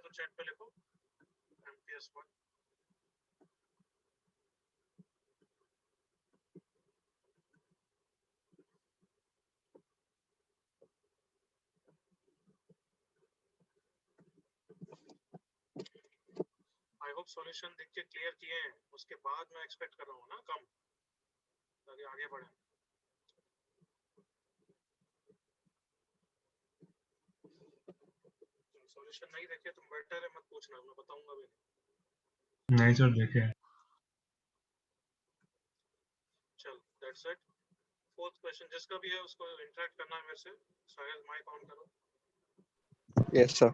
तो चैट पे लिखो MPS 1। आई होप सॉल्यूशन देख के क्लियर किए हैं, उसके बाद मैं एक्सपेक्ट कर रहा हूँ ना कम, ताकि आगे बढ़े। सॉल्यूशन नहीं देखे तुम बेटर है मत पूछना, मैं बताऊंगा भी नहीं सर देखे। चल दैट्स इट। फोर्थ क्वेश्चन जिसका भी है उसको इंटरेक्ट करना है मेरे से। साहिल माइक ऑन करो। Yes sir.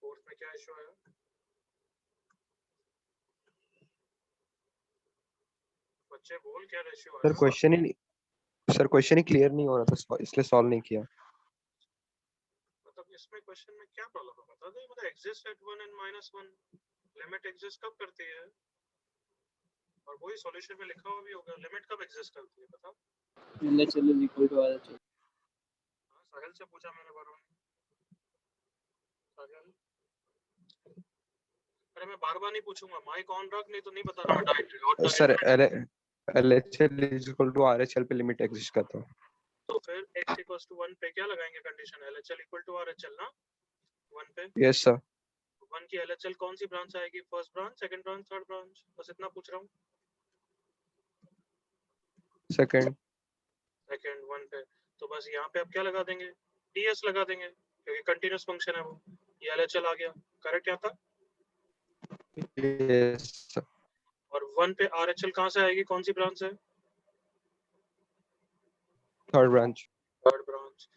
फोर्थ में क्या इशू है? बच्चे बोल क्या इशू है? सर क्वेश्चन ही क्लियर नहीं हो रहा था, इसलिए सॉल्व नहीं किया। मतलब इसमें क्वेश्चन में क्या प्रॉब्लम है बता दो। मतलब exist at 1 and -1 limit exist कब करती है? और वही सॉल्यूशन में लिखा हुआ भी होगा, लिमिट कब एग्जिस्ट करती है बता। LHL is equal to RHL। साहिल से पूछा मैंने बार बार। साहिल अरे मैं बार बार नहीं पूछूंगा, माइक ऑन रख, नहीं तो नहीं बता रहा मैं डायरेक्ट। Sir LHL is equal to RHL पे लिमिट एग्जिस्ट करता है। तो फिर x इक्वल्स टू 1 पे क्या लगाएंगे condition? LHL equal to RHL ना 1 पे। Yes sir. 1 की LHL कौन सी ब्रांच आएगी? First branch, second branch, third branch? बस इतना पूछ रहा हूँ। सेकंड 1 पे। तो बस यहाँ पे अब क्या लगा देंगे? ds लगा देंगे क्योंकि कंटीन्यूअस फंक्शन है वो। ये LHL आ गया करेक्ट यहाँ तक। Yes sir. और 1 पे RHL कहाँ से आएगी? कौन सी ब्रांच से? Third branch. Third branch.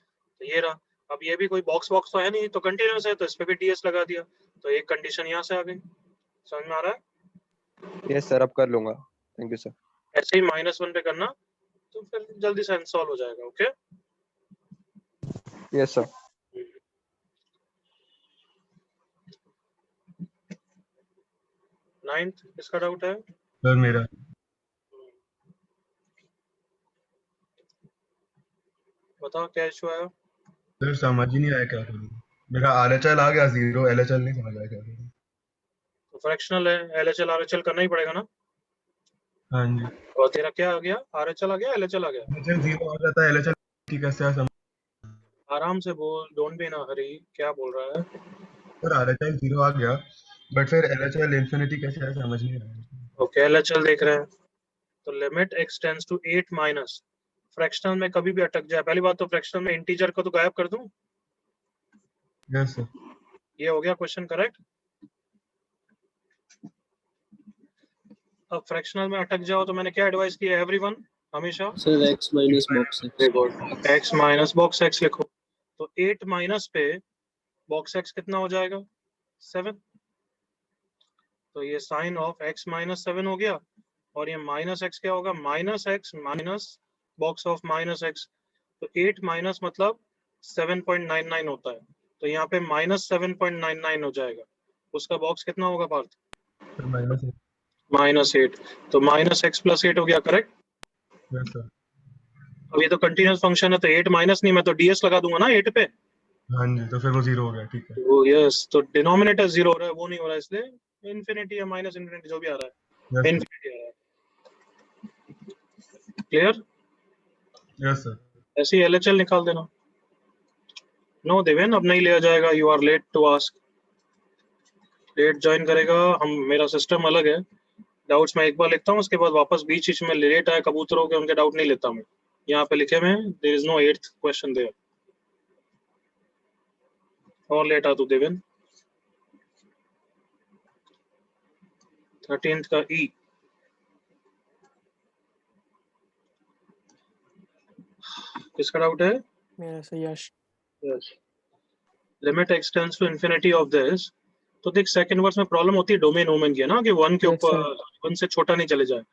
तो ये रहा। अब ये भी कोई बॉक्स तो है नहीं, तो कंटीन्यूअस है, तो इस पे भी ds लगा दिया, तो एक कंडीशन यहाँ से आ गई। समझ में आ रहा है? यस सर अब कर लूंगा, थैंक यू सर। ऐसे ही -1 पे करना तो फिर जल्दी से इंस्टॉल हो जाएगा। Okay yes sir. नाइन्थ इसका डाउट है सर मेरा बताओ क्या इशू आया? सर समझ ही नहीं आया क्या करूं। मेरा RHL आ गया 0, LHL नहीं समझ आया क्या करूं। तो फ्रैक्शनल है, LHL RHL करना ही पड़ेगा ना। हाँ जी और तेरा क्या आ गया? RHL आ गया, LHL आ गया? LHL 0 आ जाता है, LHL की कैसे समझ। आराम से बोल, डोंट बी इन अ हरी। क्या बोल रहा है? सर RHL 0 आ गया बट फिर LHL इंफिनिटी कैसे है समझ नहीं आया। ओके LHL देख रहे हैं तो limit x tends to 8 minus. Fractional में कभी भी अटक जाए, पहली बात तो फ्रैक्शनल में इंटीजर को तो गायब कर दूं। Yes sir. ये हो गया क्वेश्चन करेक्ट। अब फ्रैक्शनल में अटक जाओ तो मैंने क्या एडवाइस किया एवरीवन हमेशा? Sir x minus box x। x minus box x लिखो। तो 8 माइनस पे बॉक्स x कितना हो जाएगा? 7। तो ये साइन ऑफ x माइनस 7 हो गया। और ये माइनस x क्या होगा? Minus x minus box of minus x। तो 8 माइनस मतलब 7.99 होता है, तो यहाँ पे -7.99 हो जाएगा। उसका बॉक्स कितना होगा पार्थ? सर -8। तो -x + 8 हो गया करेक्ट। Yes sir. अब ये तो कंटीन्यूअस फंक्शन है तो 8 माइनस नहीं, मैं तो ds लगा दूंगा ना 8 पे। हाँ जी तो फिर वो 0 हो गया ठीक है। वो यस, तो डिनोमिनेटर 0 हो रहा है, वो नहीं हो रहा है, इसलिए इन्फिनिटी या माइनस इन्फिनिटी जो भी आ रहा है यस इन्फिनिटी आ रहा है। क्लियर? Yes sir. ऐसे ही LHL निकाल देना। नो देवेन अब नहीं लिया जाएगा, you are late to ask. Late join करेगा हम, मेरा सिस्टम अलग है। डाउट्स मैं एक बार लिखता हूँ, उसके बाद वापस बीच बीच में लेट आए कबूतरों के, उनके डाउट नहीं लेता मैं। यहाँ पे लिखे हुए हैं there is no 8th question there. और लेट आ तू देवेन। 13th का ई। किसका डाउट है? मेरा से यश। Yes. Limit x tends to infinity of this. तो देख सेकंड वर्स में प्रॉब्लम होती है डोमेन वोमेन की है ना, कि 1 के Yes, ऊपर sir. 1 से छोटा नहीं चले जाए।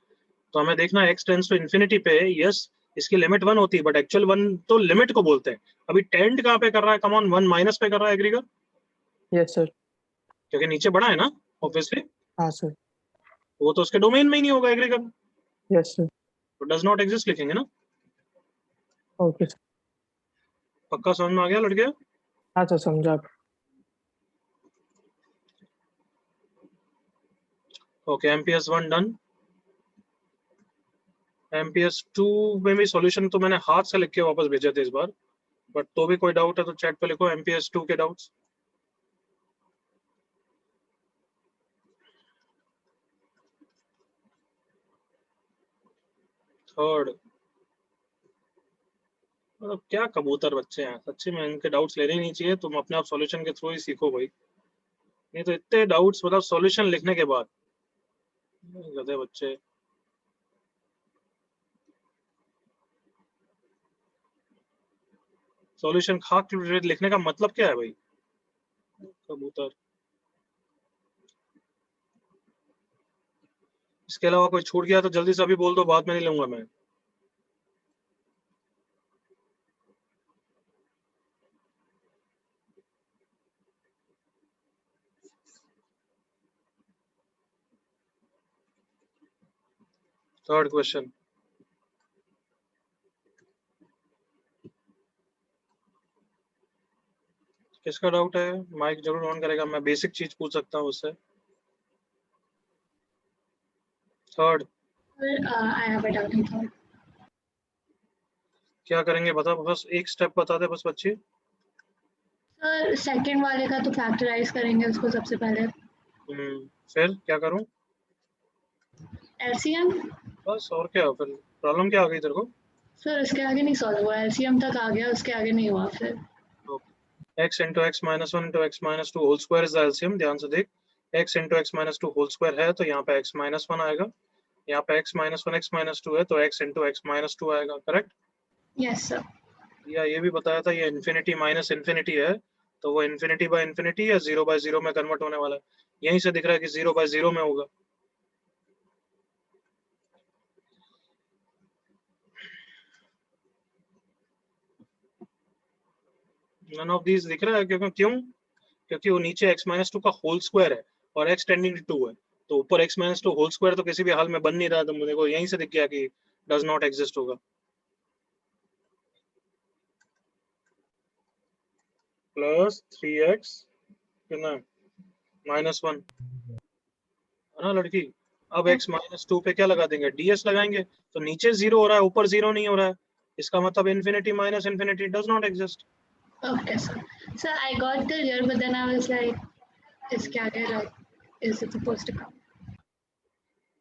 तो हमें देखना x टेंड्स टू इंफिनिटी पे यस इसकी लिमिट 1 होती है, बट एक्चुअल 1 तो लिमिट को बोलते हैं। अभी टेंड कहाँ पे कर रहा है? कम ऑन 1 माइनस पे कर रहा है, एग्री कर? Yes sir. क्योंकि नीचे बड़ा है ना ऑब्वियसली, हाँ सर। वो तो उसके डोमेन में ही नहीं होगा, एग्री कर? Yes sir. तो डज नॉट एग्जिस्ट लिखेंगे ना। Okay sir. पक्का समझ में आ गया लड़के? हाँ सर समझा। Okay, MPS 1 done. एमपीएस 2 में भी सॉल्यूशन तो मैंने हाथ से लिख के वापस भेजे थे इस बार, बट तो भी कोई डाउट है तो चैट पे लिखो एमपीएस 2 के डाउट्स। थर्ड, मतलब क्या कबूतर बच्चे हैं सच्ची में, इनके डाउट्स लेने ही नहीं चाहिए, तुम अपने आप सॉल्यूशन के थ्रू ही सीखो भाई, नहीं तो इतने डाउट्स मतलब सॉल्यूशन लिखने के बाद, गधे बच्चे। सॉल्यूशन खाक लिखने का मतलब क्या है भाई, कबूतर। इसके अलावा कोई छूट गया तो जल्दी से अभी बोल दो, बाद में नहीं लूंगा मैं। थर्ड क्वेश्चन, किसका डाउट है? माइक जरूर ऑन करेगा, मैं बेसिक चीज पूछ सकता हूँ उससे। Third, I have a doubt in third. क्या करेंगे बता, बस एक स्टेप बता दे बस बच्ची। सर सेकंड वाले का तो फैक्टराइज करेंगे उसको सबसे पहले। फिर क्या करूं? एलसीएम। बस और क्या, फिर प्रॉब्लम क्या आ गई तेरे को? सर इसके आगे नहीं सॉल्व हुआ, एलसीएम तक आ गया, उसके आगे नहीं हुआ फिर। x into x minus one into x minus two whole square is the LCM. ध्यान से देख, x into x minus two whole square है तो यहाँ पे x माइनस वन आएगा, यहाँ पे x minus one x minus to है तो x into x minus to आएगा, करेक्ट? Yes sir. या ये भी बताया था ये इन्फिनिटी माइनस इन्फिनिटी है तो वो इन्फिनिटी बाय इन्फिनिटी या जीरो बाय जीरो में कन्वर्ट होने वाला है, यहीं से दिख रहा है कि जीरो बाय जीरो में होगा। नन ऑफ दीज दिख रहा है, क्योंकि वो नीचे x माइनस टू का होल स्क्वायर है और x टेंडिंग टू 2 है, तो ऊपर x minus two whole square तो किसी भी हाल में बन नहीं रहा, तो मुझे को यहीं से दिख गया कि डज नॉट एग्जिस्ट होगा। प्लस 3x कितना माइनस वन है ना लड़की। अब x माइनस टू पे क्या लगा देंगे, ds लगाएंगे, तो नीचे जीरो हो रहा है ऊपर जीरो नहीं हो रहा है, इसका मतलब infinity minus infinity does not exist. Okay sir. Sir I got till here but then I was like इसके आगे right is it supposed to come?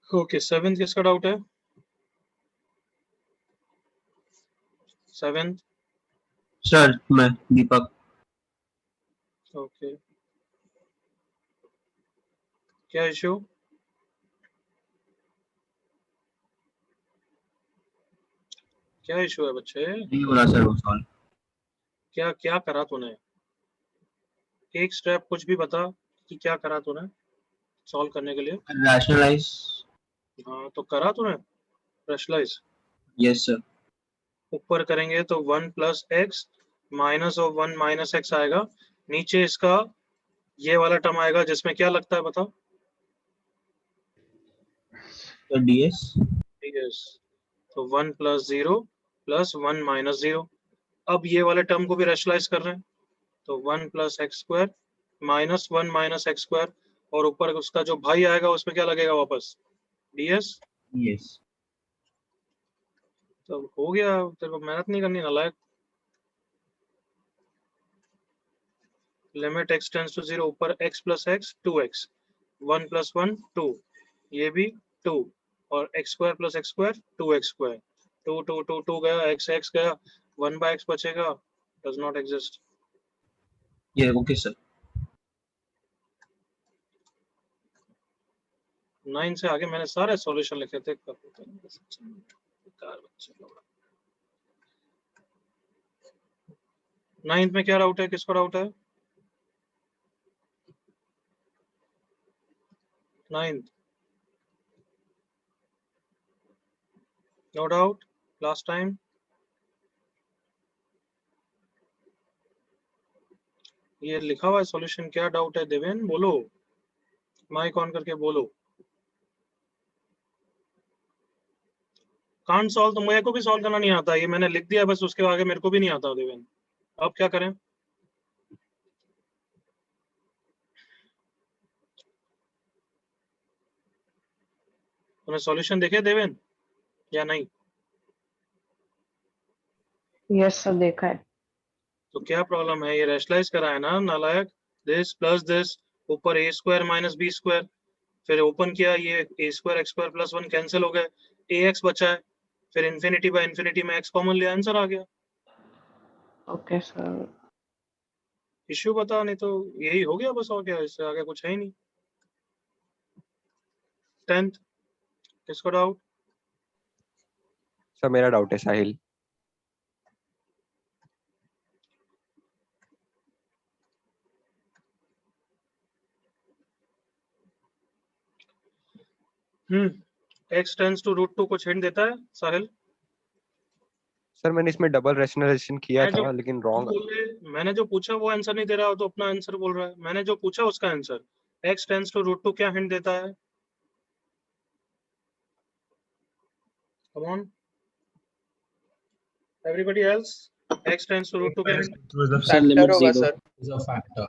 Okay, seventh किसका डाउट है? सेवेंथ, सर मैं दीपक। ओके, क्या इश्यू? क्या issue है बच्चे? नहीं हो रहा सर वो सॉल्व। क्या क्या करा तूने? एक स्टेप कुछ भी बता कि क्या करा तूने सॉल्व करने के लिए। रैशनलाइज। हाँ तो करा तूने रैशनलाइज। Yes sir. ऊपर करेंगे तो 1 plus x minus of 1 minus x आएगा, नीचे इसका ये वाला टर्म आएगा जिसमें क्या लगता है बताओ? तो डीएस। यस, तो 1 plus zero plus 1 minus zero. अब ये वाले टर्म को भी रैशनलाइज कर रहे हैं तो 1 plus X square minus 1 minus x square, और ऊपर उसका जो भाई आएगा उसमें क्या लगेगा वापस, ds। यस। तो हो गया, तेरे को मेहनत नहीं करनी नालायक। Limit x tends to zero, ऊपर x plus X 2x, 1 plus 1 2, ये भी 2, और x square plus X square 2x square, 2 2 2 2 गया, x गया, 1 बाय x बचेगा, डज नॉट एग्जिस्ट। ये ओके सर। 9 से आगे मैंने सारे सॉल्यूशन लिखे थे, बेकार बच्चे लोग। 9th में क्या डाउट है, किसको डाउट है? 9th, no doubt, last time. ये लिखा हुआ है सॉल्यूशन, क्या डाउट है देवेन, बोलो, माइक ऑन करके बोलो। कांट सॉल्व तो मेरे को भी सॉल्व करना नहीं आता, ये मैंने लिख दिया बस, उसके आगे मेरे को भी नहीं आता देवेन, अब क्या करें? तूने सॉल्यूशन देखे देवेन या नहीं? यस सर, देखा है। तो क्या प्रॉब्लम है? ये रैशनलाइज करा है ना नालायक। दिस प्लस दिस, ऊपर a square minus B square, फिर ओपन किया, ये a square x square plus 1 cancel हो गए, ए एक्स बचा है, फिर इन्फिनिटी बाय इन्फिनिटी में एक्स कॉमन लिया, आंसर आ गया। Okay sir. इश्यू बता, नहीं तो यही हो गया बस, और क्या, इससे आगे कुछ है ही नहीं। 10th किसको डाउट? सर मेरा डाउट है साहिल। x टेंड्स टू रूट 2 कुछ हिंट देता है साहिल? सर मैंने इसमें डबल रैशनलाइजेशन किया मैं जो था लेकिन रॉन्ग। मैंने जो पूछा वो आंसर नहीं दे रहा हो तो अपना आंसर बोल रहा है। मैंने जो पूछा उसका answer, x tends to root 2 क्या हिंट देता है? Come on everybody else, x tends to root 2 क्या hint? Two is a Sir, limit होगा 0 सर। is a factor.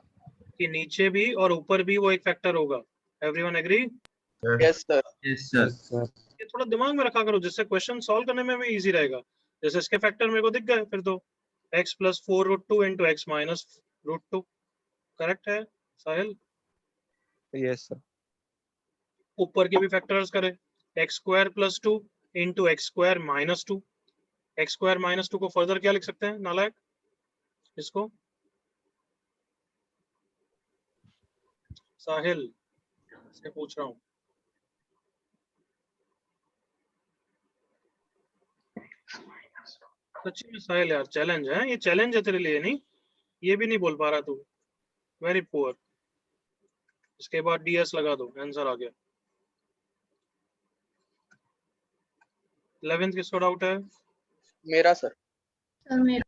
कि नीचे भी और ऊपर भी वो एक फैक्टर होगा। Everyone agree? Yes sir. Yes, sir. ये थोड़ा दिमाग में रखा करो जिससे क्वेश्चन सॉल्व करने में भी इजी रहेगा। जैसे इसके फैक्टर मेरे को दिख गए, फिर तो x plus 4 root 2 into x minus root 2 correct है साहिल? Yes sir. ऊपर के भी फैक्टर्स करें, x square plus 2 into x square minus 2, x square minus 2 को फर्दर क्या लिख सकते हैं नालायक इसको? साहिल से पूछ रहा हूँ। सच्ची में साहिल यार, चैलेंज है ये, चैलेंज है तेरे लिए। नहीं, ये भी नहीं बोल पा रहा तू, वेरी पुअर। इसके बाद डीएस लगा दो, आंसर आ गया। 11th किसको डाउट है? मेरा सर। सर मेरा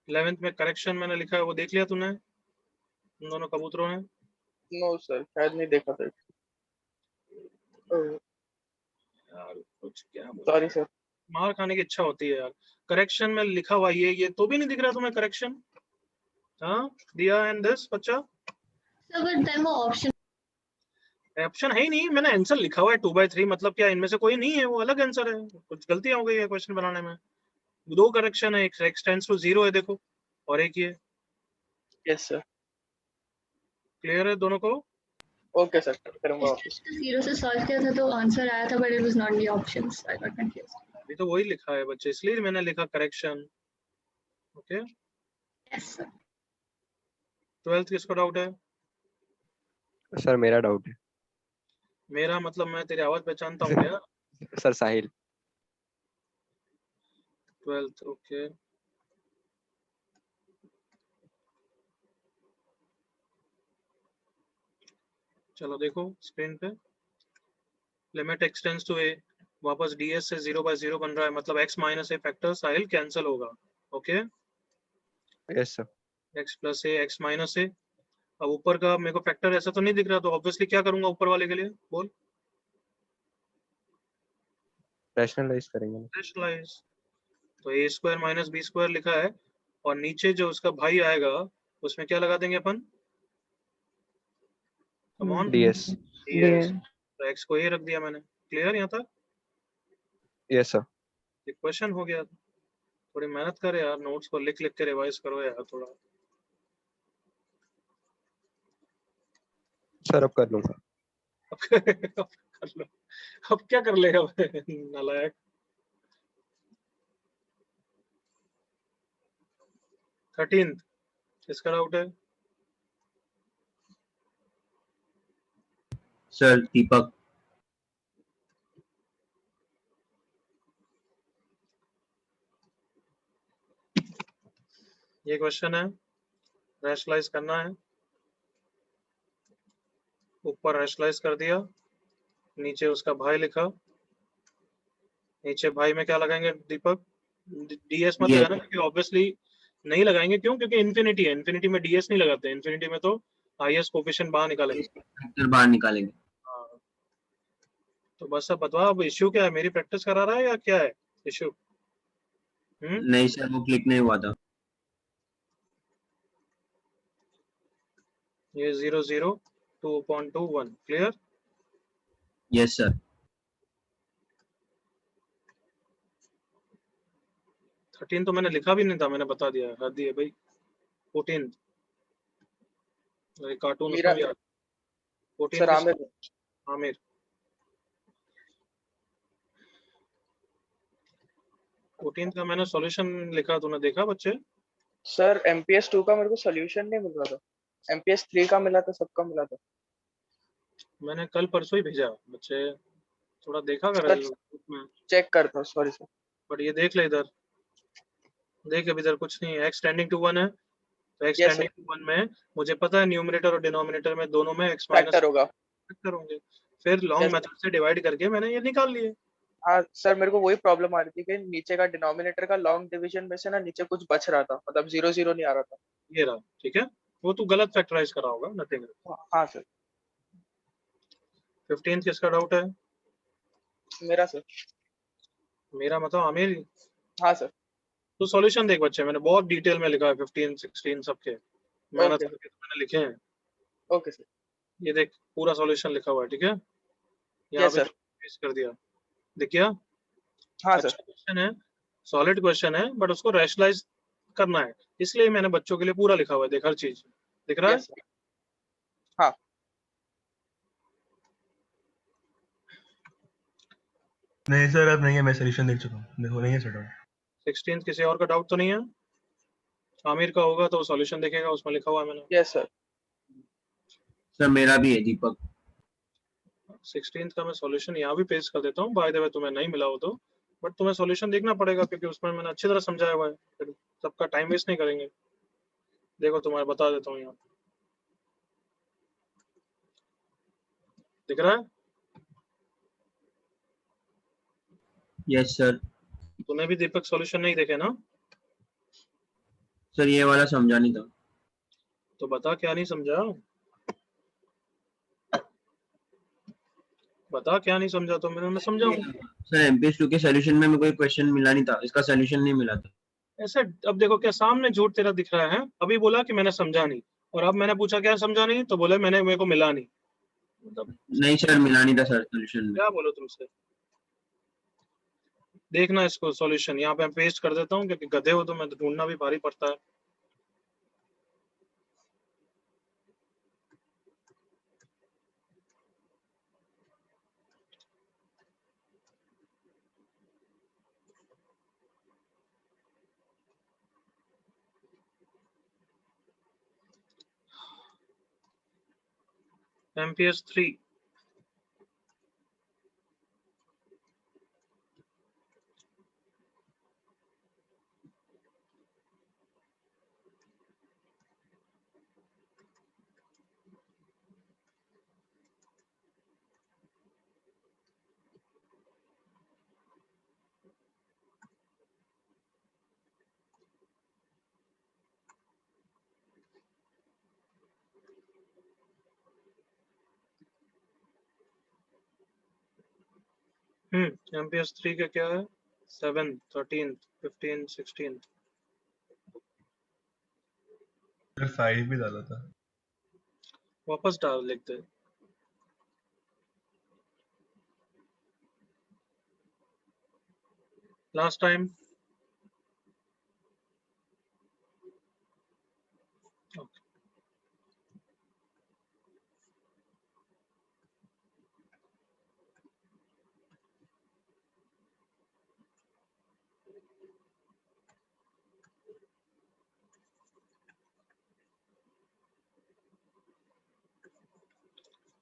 11th में करेक्शन मैंने लिखा है, वो देख लिया तूने उन दोनों कबूतरों ने? नो सर, शायद नहीं देखा सर। यार कुछ क्या सॉरी सर। मार खाने की इच्छा होती है यार। करेक्शन में लिखा हुआ ये तो भी नहीं दिख रहा तुम्हें करेक्शन? हाँ दिया एंड दिस बच्चा, सर बट देन वो ऑप्शन ऑप्शन है ही नहीं। मैंने आंसर लिखा हुआ है 2/3, मतलब क्या इनमें से कोई नहीं है, वो अलग आंसर है। कुछ गलतियां हो गई है क्वेश्चन बनाने में। दो करेक्शन है, एक x टेंड्स टू 0 है देखो, और एक ये। Yes sir. क्लियर है दोनों को? ओके सर, करूंगा वापस। 0 से सॉल्व किया था तो आंसर आया था but it was not the options, I got confused. अभी तो वही लिखा है बच्चे, इसलिए मैंने लिखा correction. Okay, yes sir. 12th किसको डाउट है? सर मेरा डाउट है। मेरा मतलब मैं तेरी आवाज पहचानता हूँ क्या? सर साहिल। 12th okay. चलो देखो स्क्रीन पे, limit x tends to a, वापस ds से 0/0 बन रहा है, मतलब x minus a factor Sahil cancel होगा। Okay, yes sir. x plus a x minus a। अब ऊपर का मेरे को फैक्टर ऐसा तो नहीं दिख रहा, तो ऑब्वियसली क्या करूंगा ऊपर वाले के लिए, बोल? रैशनलाइज करेंगे। रैशनलाइज। तो a square minus B square लिखा है, और नीचे जो उसका भाई आएगा उसमें क्या लगा देंगे अपन? Come on, DS. ds। तो x को a रख दिया मैंने। क्लियर यहाँ तक? Yes sir. ये क्वेश्चन हो गया। थोड़ी मेहनत करे यार, नोट्स को लिख लिख के रिवाइज करो यार थोड़ा। सर अब कर लूंगा। अब कर लो, अब क्या कर लेगा नालायक। 13th किसका डाउट है? Sir, Deepak. ये क्वेश्चन है, रैशनलाइज करना है। ऊपर रैशनलाइज कर दिया, नीचे उसका भाई लिखा। नीचे भाई में क्या लगाएंगे दीपक? डीएस मत Yes. लगाना, क्योंकि ऑब्वियसली नहीं लगाएंगे। क्यों? क्योंकि इन्फिनिटी है, इन्फिनिटी में डीएस नहीं लगाते। इन्फिनिटी में तो हाईएस्ट कोफिशिएंट बाहर निकालेंगे। Factor बाहर निकालेंगे। हाँ, तो बस अब बता, अब इश्यू क्या है? मेरी प्रैक्टिस करा रहा है या क्या है इश्यू? नहीं सर, वो क्लिक नहीं हुआ था। ये 0 0 2/2 1 क्लियर? Yes sir. 13 तो मैंने लिखा भी नहीं था, मैंने बता दिया, हद ही है भाई। 14 कार्टून मेरा उसमें भी आ 14 सर आमिर। आमिर। फोर्टीन का मैंने सॉल्यूशन लिखा, तूने देखा बच्चे? सर MPS 2 का मेरे को सोल्यूशन नहीं मिल रहा था, MPS 3 का मिला था, सबका मिला था। मैंने कल परसों ही भेजा बच्चे, थोड़ा देखा कर सर में। चेक करता हूँ, सॉरी सर। बट ये देख ले इधर, देख अभी इधर कुछ नहीं है। x टेंडिंग टू 1 है, तो x yes sir, tending to 1 में मुझे पता है न्यूमरेटर और डिनोमिनेटर में दोनों में x माइनस फैक्टर होगा। फैक्टर होंगे, फिर लॉन्ग यस मेथड से डिवाइड करके मैंने ये निकाल लिए। हाँ सर, मेरे को वही प्रॉब्लम आ रही थी कि नीचे का डिनोमिनेटर का लॉन्ग डिवीजन में से ना नीचे कुछ बच रहा था, मतलब 0 0 नहीं आ रहा था। ये रहा, ठीक है, वो तू गलत फैक्टराइज करा होगा, नथिंग। हाँ सर। 15 किसका डाउट है? मेरा सर। मेरा मतलब आमिर। हाँ सर। तो सॉल्यूशन देख बच्चे, मैंने बहुत डिटेल में लिखा है 15 16 सबके, मेहनत ओके करके तो मैंने लिखे हैं। Okay sir. ये देख पूरा सॉल्यूशन लिखा हुआ है, ठीक है, यहाँ यस पे सर। पेस्ट कर दिया, दिख गया? हाँ अच्छा सर। क्वेश्चन है, सॉलिड क्वेश्चन है, बट उसको रैशनलाइज करना है, इसलिए मैंने बच्चों के लिए पूरा लिखा हुआ है, देख हर चीज दिख रहा है। Yes sir. हाँ नहीं सर, अब नहीं है, मैं सोल्यूशन देख चुका हूँ, देखो नहीं है सर डाउट। 16 किसी और का डाउट तो नहीं है? आमिर का होगा तो सॉल्यूशन देखेगा, उसमें लिखा हुआ है मैंने। Yes sir. सर मेरा भी है दीपक। 16 का मैं सॉल्यूशन यहाँ भी पेस्ट कर देता हूँ, बाय द वे तुम्हें नहीं मिला हो तो, बट तुम्हें सॉल्यूशन देखना पड़ेगा क्योंकि उसमें मैंने अच्छी तरह समझाया हुआ है, फिर सबका टाइम वेस्ट नहीं करेंगे। देखो तुम्हारे बता देता हूँ यहाँ, दिख रहा है? Yes sir. तूने भी दीपक सॉल्यूशन नहीं देखे ना? सर ये वाला समझा नहीं था। तो बता क्या नहीं समझा, बता क्या नहीं समझा, तो मैं समझाऊं। सर MPS 2 के सॉल्यूशन में मेरे को एक क्वेश्चन मिला नहीं था, इसका सॉल्यूशन नहीं मिला था। ऐसे अब देखो, क्या सामने झूठ तेरा दिख रहा है? अभी बोला कि मैंने समझा नहीं, और अब मैंने पूछा क्या समझा नहीं, तो बोले मेरे को मिला नहीं, मतलब नहीं सर, मिला नहीं था सर सॉल्यूशन में। क्या बोलो तुमसे। देखना इसको सॉल्यूशन, यहाँ पे मैं पेस्ट कर देता हूँ क्योंकि गधे हो तो मैं ढूंढना भी भारी पड़ता है। MPS 3 MPS 3 का क्या है? 7 13 15 16। सर 5 भी डाला था। वापस डाल लिखते, लास्ट टाइम।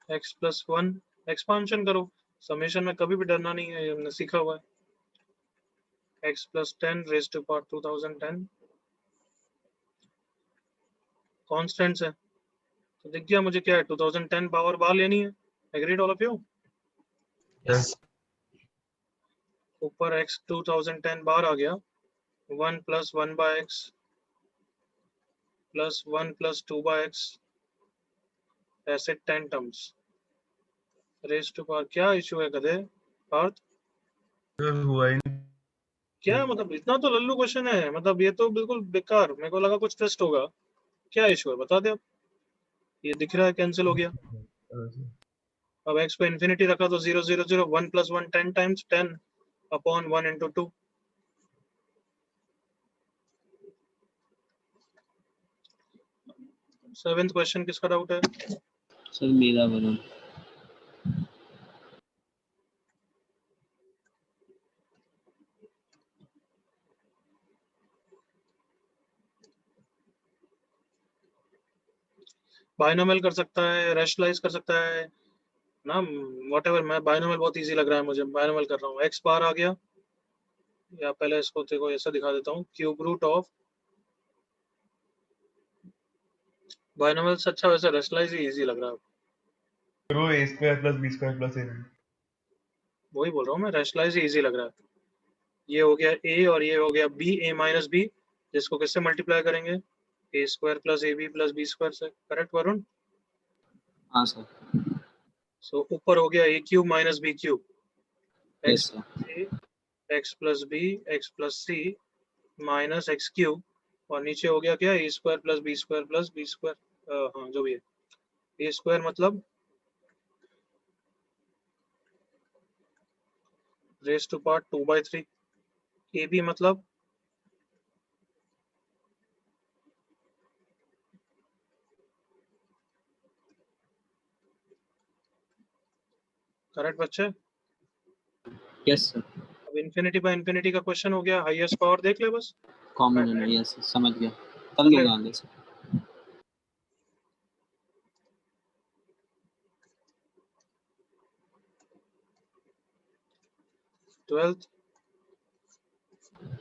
x + 1 एक्सपांशन करो, समेशन में कभी भी डरना नहीं है, ये हमने सीखा हुआ है। x + 10 raised to power 2010 constants है, तो दिख गया मुझे क्या है, 2010 पावर बाहर लेनी है। Agreed all of you? Yes ऊपर x 2010 बाहर आ गया, 1 + 1/x + 1 + 2/x, ऐसे 10 टर्म्स रेज टू पावर। क्या इशू है गधे पार्थ? सर, हुआ ही नहीं। क्या मतलब इतना तो लल्लू क्वेश्चन है, मतलब ये तो बिल्कुल बेकार, मेरे को लगा कुछ ट्विस्ट होगा। क्या इशू है बता दे अब, ये दिख रहा है कैंसिल हो गया। अब x को इन्फिनिटी रखा तो 0 0 0 1 + 1 10 टाइम्स 10 अपॉन 1 × 2। सेवेंथ क्वेश्चन किसका डाउट है? सर मेरा वरुण। बाइनोमियल कर सकता है, रैशनलाइज कर सकता है ना, व्हाटएवर। मैं बाइनोमियल बहुत इजी लग रहा है मुझे, बाइनोमियल कर रहा हूँ। x बार आ गया, या पहले इसको देखो ऐसा दिखा देता हूँ, क्यूब रूट ऑफ, बाइनोमियल से अच्छा वैसे रैशनलाइज ही इजी लग रहा है। रो a² + b² + a। वही बोल रहा हूँ मैं, रैशनलाइज ही इजी लग रहा है। ये हो गया a और ये हो गया b, a - b, जिसको किससे मल्टीप्लाई करेंगे? a² + ab + b² से। करेक्ट वरुण? हाँ सर। सो ऊपर हो गया a³ - b³ yes x sir. a x + b x + c - x³ और नीचे हो गया क्या? a² + b² + b²। हाँ जो भी है, a² मतलब रेज़ टू पावर 2/3, ab मतलब करेक्ट बच्चे? Yes sir. अब इन्फिनिटी बाय इन्फिनिटी का क्वेश्चन हो गया, हाईएस्ट पावर देख ले बस। कॉमन है। यस समझ गया, कर लूंगा आगे से। ट्वेल्थ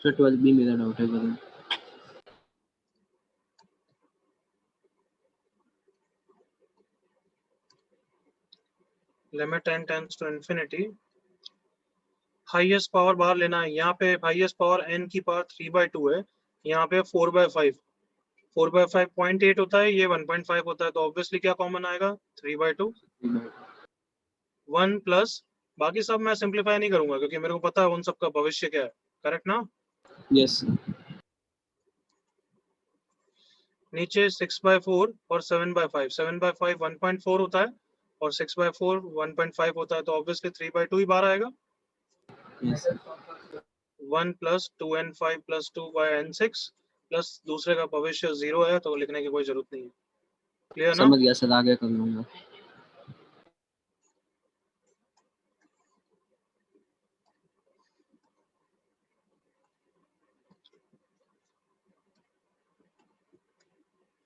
सर 12 भी मेरा डाउट है Varun. Limit n tends to infinity, highest power बाहर लेना है। यहाँ पे हाईएस्ट पावर n की पावर 3/2 है, यहाँ पे 4/5, 4/5 0.8 होता है, ये 1.5 होता है, तो ऑब्वियसली क्या कॉमन आएगा? 3/2। 1 प्लस बाकी सब मैं सिंप्लीफाई नहीं करूंगा क्योंकि मेरे को पता है उन सब का भविष्य क्या है। करेक्ट ना? Yes sir. नीचे 6/4 और 7/5, 7/5 1.4 होता है और 6/4 1.5 होता है, तो ऑब्वियसली 3/2 ही बाहर आएगा। यस 1 + 2n5 + 2/n6 प्लस दूसरे का भविष्य 0 है, तो लिखने की कोई जरूरत नहीं है। क्लियर ना? समझ गया सर, आगे कर लूंगा।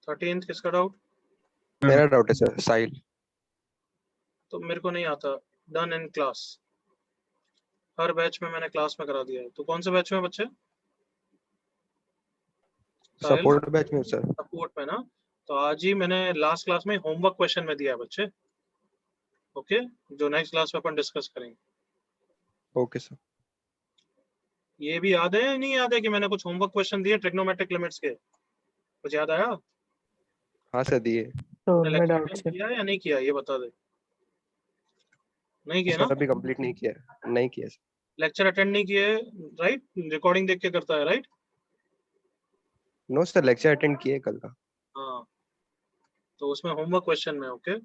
थर्टीन्थ किसका डाउट? मेरा डाउट है सर, साहिल। तो मेरे को नहीं आता। Done in class, her batch में मैंने क्लास में करा दिया है। तो कौन से बैच में बच्चे? सपोर्ट बैच में सर। सपोर्ट में ना, तो आज ही मैंने लास्ट क्लास में होमवर्क क्वेश्चन में दिया है बच्चे। ओके, जो नेक्स्ट क्लास में अपन डिस्कस करेंगे। Okay sir. ये भी याद है या नहीं याद है कि मैंने कुछ होमवर्क क्वेश्चन दिए ट्रिग्नोमेट्रिक लिमिट्स के? कुछ याद आया? हाँ सर, दिए। तो मैंने मैं लेक्चर डाउट अटेंड से किया या नहीं किया, ये बता दे। नहीं किया ना? सर अभी कंप्लीट नहीं किया है। नहीं किया सर। लेक्चर अटेंड नहीं किए, राइट? रिकॉर्डिंग देख के करता है, right? No sir, lecture attend किए कल का। हाँ, तो उसमें होमवर्क क्वेश्चन में। ओके,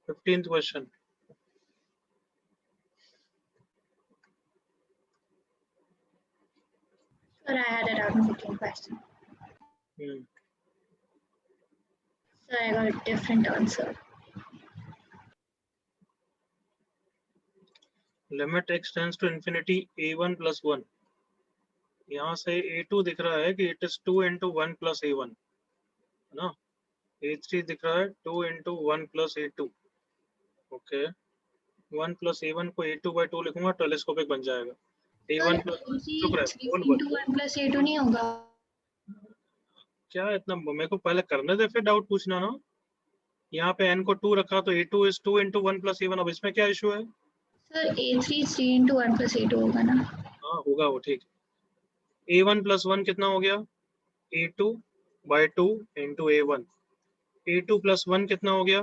15th क्वेश्चन। Sir, I had a doubt in 15th question. Sir, I got a different answer. Limit x tends to infinity a1 + 1, यहाँ से a2 दिख रहा है कि इट इज 2 × 1 + a1 है ना। a3 दिख रहा है 2 × 1 + a2। ओके, 1 + a1 को a2/2 लिखूंगा, टेलीस्कोपिक बन जाएगा। a1 + चुप रहे, 3 बोल into 1 + a2 नहीं होगा? क्या इतना, मेरे को पहले करने दे फिर डाउट पूछना ना। यहाँ पे n को 2 रखा तो a2 is 2 × 1 + a1। अब इसमें क्या इशू है? सर a3 3 into 1 + a2 होगा ना? हाँ होगा वो, ठीक। a1 + 1 कितना हो गया? a2/2 × a1। a2 + 1 कितना हो गया?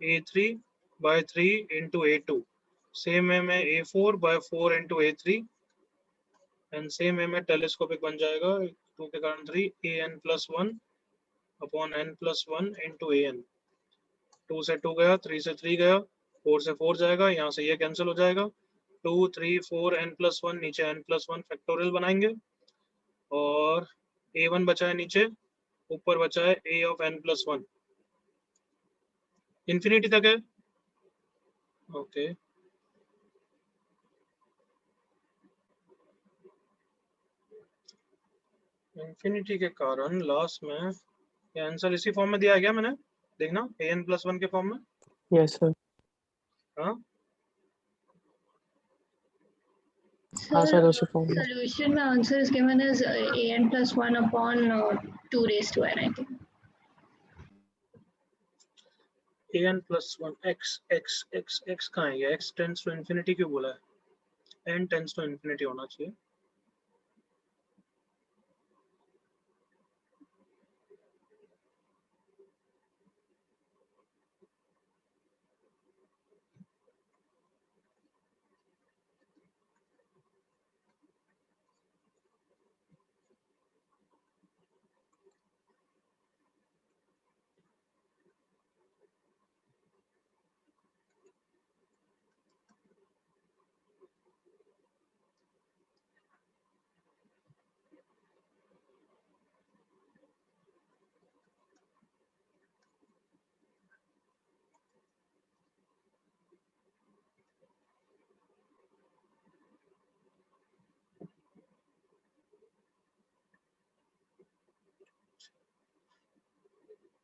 a3/3 × a2। सेम है में a4/4 × a3 एंड सेम है में टेलीस्कोपिक बन जाएगा 2 के कारण 3 an + 1 upon n plus 1 into an। 2 से 2 गया, 3 से 3 गया, 4 से 4 जाएगा, यहाँ से ये कैंसिल हो जाएगा। 2 3 4 n प्लस 1, नीचे n प्लस 1 फैक्टोरियल बनाएंगे और a1 बचा है नीचे, ऊपर बचा है a of n plus 1, infinity तक है। ओके इंफिनिटी के कारण लास्ट में ये आंसर इसी फॉर्म में दिया है क्या मैंने? देखना an प्लस 1 के फॉर्म में। Yes, sir. हाँ हाँ सर, उसी फॉर्म में। Solution में answer is given as an plus 1 upon 2 raised to n, I think. an plus 1 x कहाँ है? ये x टेंड्स टू इंफिनिटी क्यों बोला है? n टेंड्स टू इंफिनिटी होना चाहिए।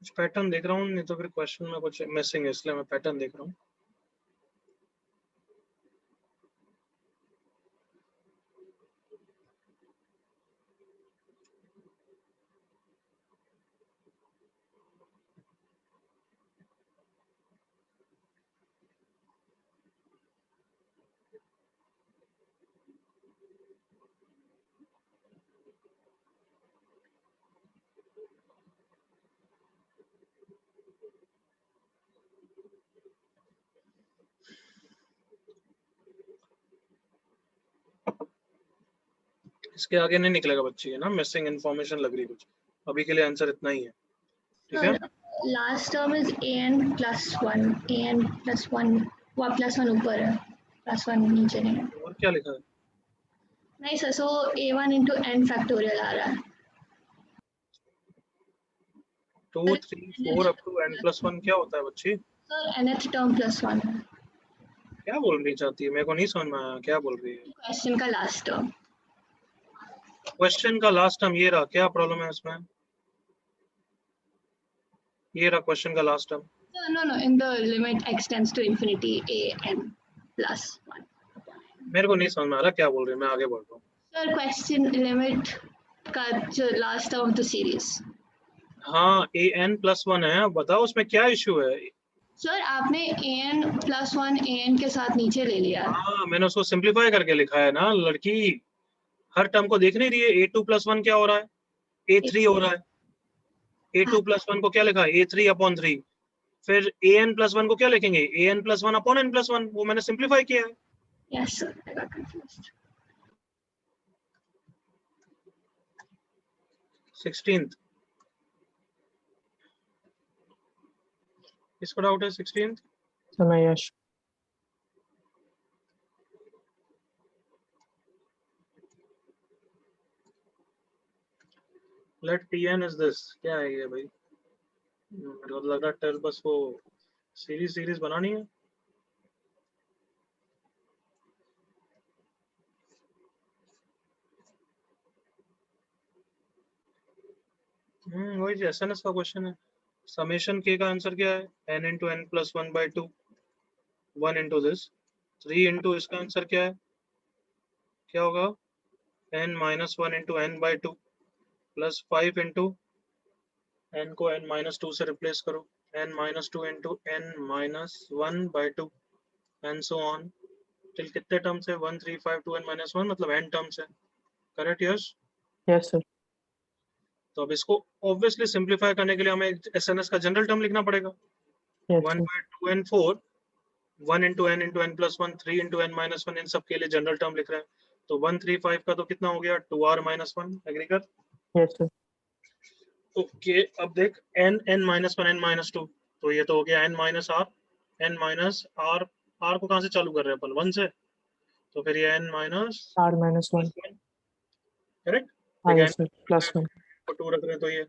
कुछ पैटर्न देख रहा हूँ, नहीं तो फिर क्वेश्चन में कुछ मिसिंग है, इसलिए मैं पैटर्न देख रहा हूँ। इसके आगे नहीं निकलेगा बच्ची है ना, मिसिंग इन्फॉर्मेशन लग रही कुछ। अभी के लिए आंसर इतना ही है, ठीक है। Last term is an plus 1, an plus 1, वो plus 1 ऊपर है, plus 1 नीचे नहीं है। और क्या लिखा है? नहीं sir, so a1 into n factorial आ रहा है। 2 3 4 अप टू n प्लस 1 क्या होता है बच्ची? सर nth term plus 1 है, क्या बोलनी चाहती है? मेरे को नहीं समझ में आया क्या बोल रही है। क्वेश्चन का लास्ट टर्म। क्वेश्चन का लास्ट टर्म ये रहा, क्या प्रॉब्लम है इसमें? ये रहा क्वेश्चन का last term. No, in the limit x tends to infinity an plus 1। मेरे को नहीं समझ में आ रहा क्या बोल रही है, मैं आगे बढ़ रहा हूँ। सर क्वेश्चन लिमिट का जो last term of the series. हाँ an प्लस 1 है, बताओ उसमें क्या इश्यू है? सर आपने an plus 1 an के साथ नीचे ले लिया। हाँ मैंने उसको सिंप्लीफाई करके लिखा है ना लड़की, हर टर्म को देख नहीं रही है। a2 प्लस 1 क्या हो रहा है? a3 हो रहा है। a2 प्लस 1 को क्या लिखा है? a3 upon 3। फिर an प्लस 1 को क्या लिखेंगे? an plus 1 upon n plus 1, वो मैंने सिंप्लीफाई किया है। Yes sir, I got confused. 16th इसको डाउट है 16th? समय यश। लेट tn इज दिस, क्या है ये भाई? मेरे को लगा टेल बस वो सीरीज बनानी है। वही एसएनएस का क्वेश्चन है। समेशन के का आंसर क्या है? n into n plus 1/2, 1 into this, 3 into इसका आंसर क्या है? क्या होगा? n minus 1 into n/2 plus 5 into n को n माइनस 2 से रिप्लेस करो, n minus 2 into n minus 1/2 and so on till कितने टर्म्स है? 1 3 5 2 n माइनस 1, मतलब n टर्म्स है। Correct yes? Yes sir. तो अब इसको ऑब्वियसली सिंप्लीफाई करने के लिए हमें एसएनएस का जनरल टर्म लिखना पड़ेगा। 1/2 n 4, 1 into n plus 1, 3 into n minus 1, इन सब के लिए जनरल टर्म लिख रहे हैं। तो 1 3 5 का तो कितना हो गया? 2r minus 1। एग्री कर? Yes sir. ओके अब देख n n minus one n minus two, तो ये तो हो गया n minus R, n minus R, R को कहाँ से चालू कर रहे हैं अपन, वन से, तो फिर ये n minus R minus 1. Correct, हाँ देखिए yes sir. Plus 1. को टू रख रहे हैं तो ये,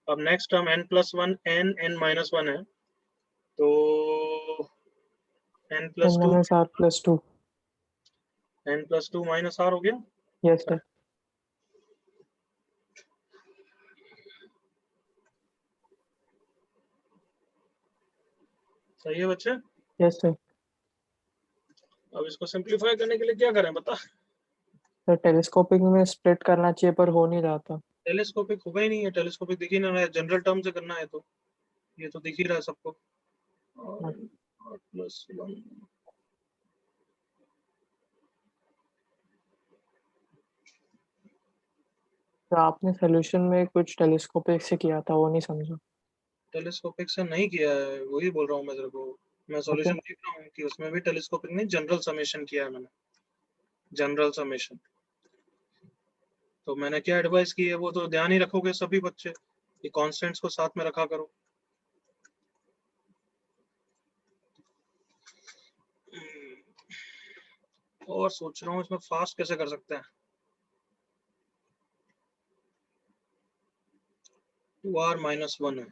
अब next term n plus one n n minus one है, तो n N plus two, minus R plus 2. n plus two minus R हो गया। Yes sir. सही है बच्चे, Yes sir. अब इसको सिंप्लीफाई करने के लिए क्या करें बता, सर टेलीस्कोपिक में स्प्लिट करना चाहिए पर हो नहीं रहा था. टेलीस्कोपिक होगा ही नहीं है, टेलीस्कोपिक दिख ही नहीं रहा है, जनरल टर्म से करना है तो ये तो दिख ही रहा है सबको, हाँ. और प्लस वन, तो आपने सोल्यूशन में कुछ टेलीस्कोपिक से किया था वो नहीं समझा. टेलीस्कोपिक से नहीं किया है, वही बोल रहा हूँ मैं तेरे को, मैं सॉल्यूशन लिख रहा हूँ कि उसमें भी टेलीस्कोपिक नहीं, जनरल समेशन किया है मैंने, जनरल समेशन। तो मैंने क्या एडवाइस की है वो तो ध्यान ही रखोगे सभी बच्चे, ये कॉन्स्टेंट्स को साथ में रखा करो। और सोच रहा हूँ इसमें फास्ट कैसे कर सकते हैं, 2r माइनस वन है,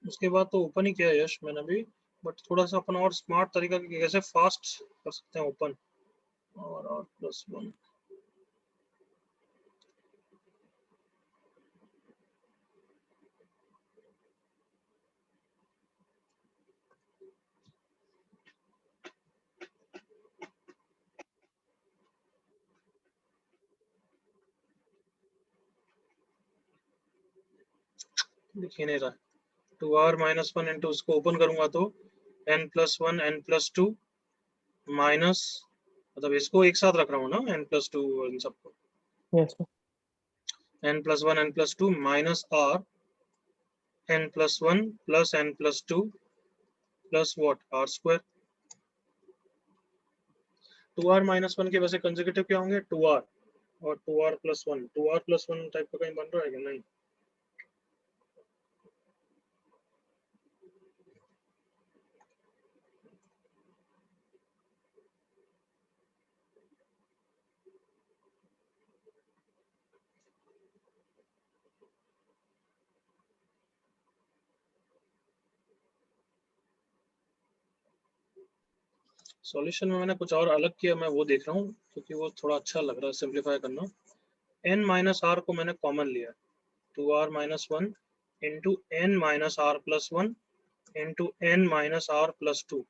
उसके बाद तो ओपन ही किया है यश मैंने भी, बट थोड़ा सा अपन और स्मार्ट तरीका कैसे फास्ट कर सकते हैं ओपन, और r प्लस वन, दिख ही नहीं रहा, 2r माइनस वन इंटू उसको ओपन करूंगा तो n plus one n plus two minus, मतलब इसको एक साथ रख रहा हूँ ना n प्लस टू इन सबको, Yes sir. n plus one n plus two minus r n plus one plus n plus two plus what r square, 2r minus one के वैसे कंसेक्यूटिव क्या होंगे 2r और 2r plus one, 2r plus one type का कहीं बन रहा है कि नहीं, सॉल्यूशन में मैंने कुछ और अलग किया, मैं वो देख रहा हूँ क्योंकि वो थोड़ा अच्छा लग रहा है सिंप्लीफाई करना। n माइनस आर को मैंने कॉमन लिया, 2r minus one into n minus R plus one into n minus R plus two,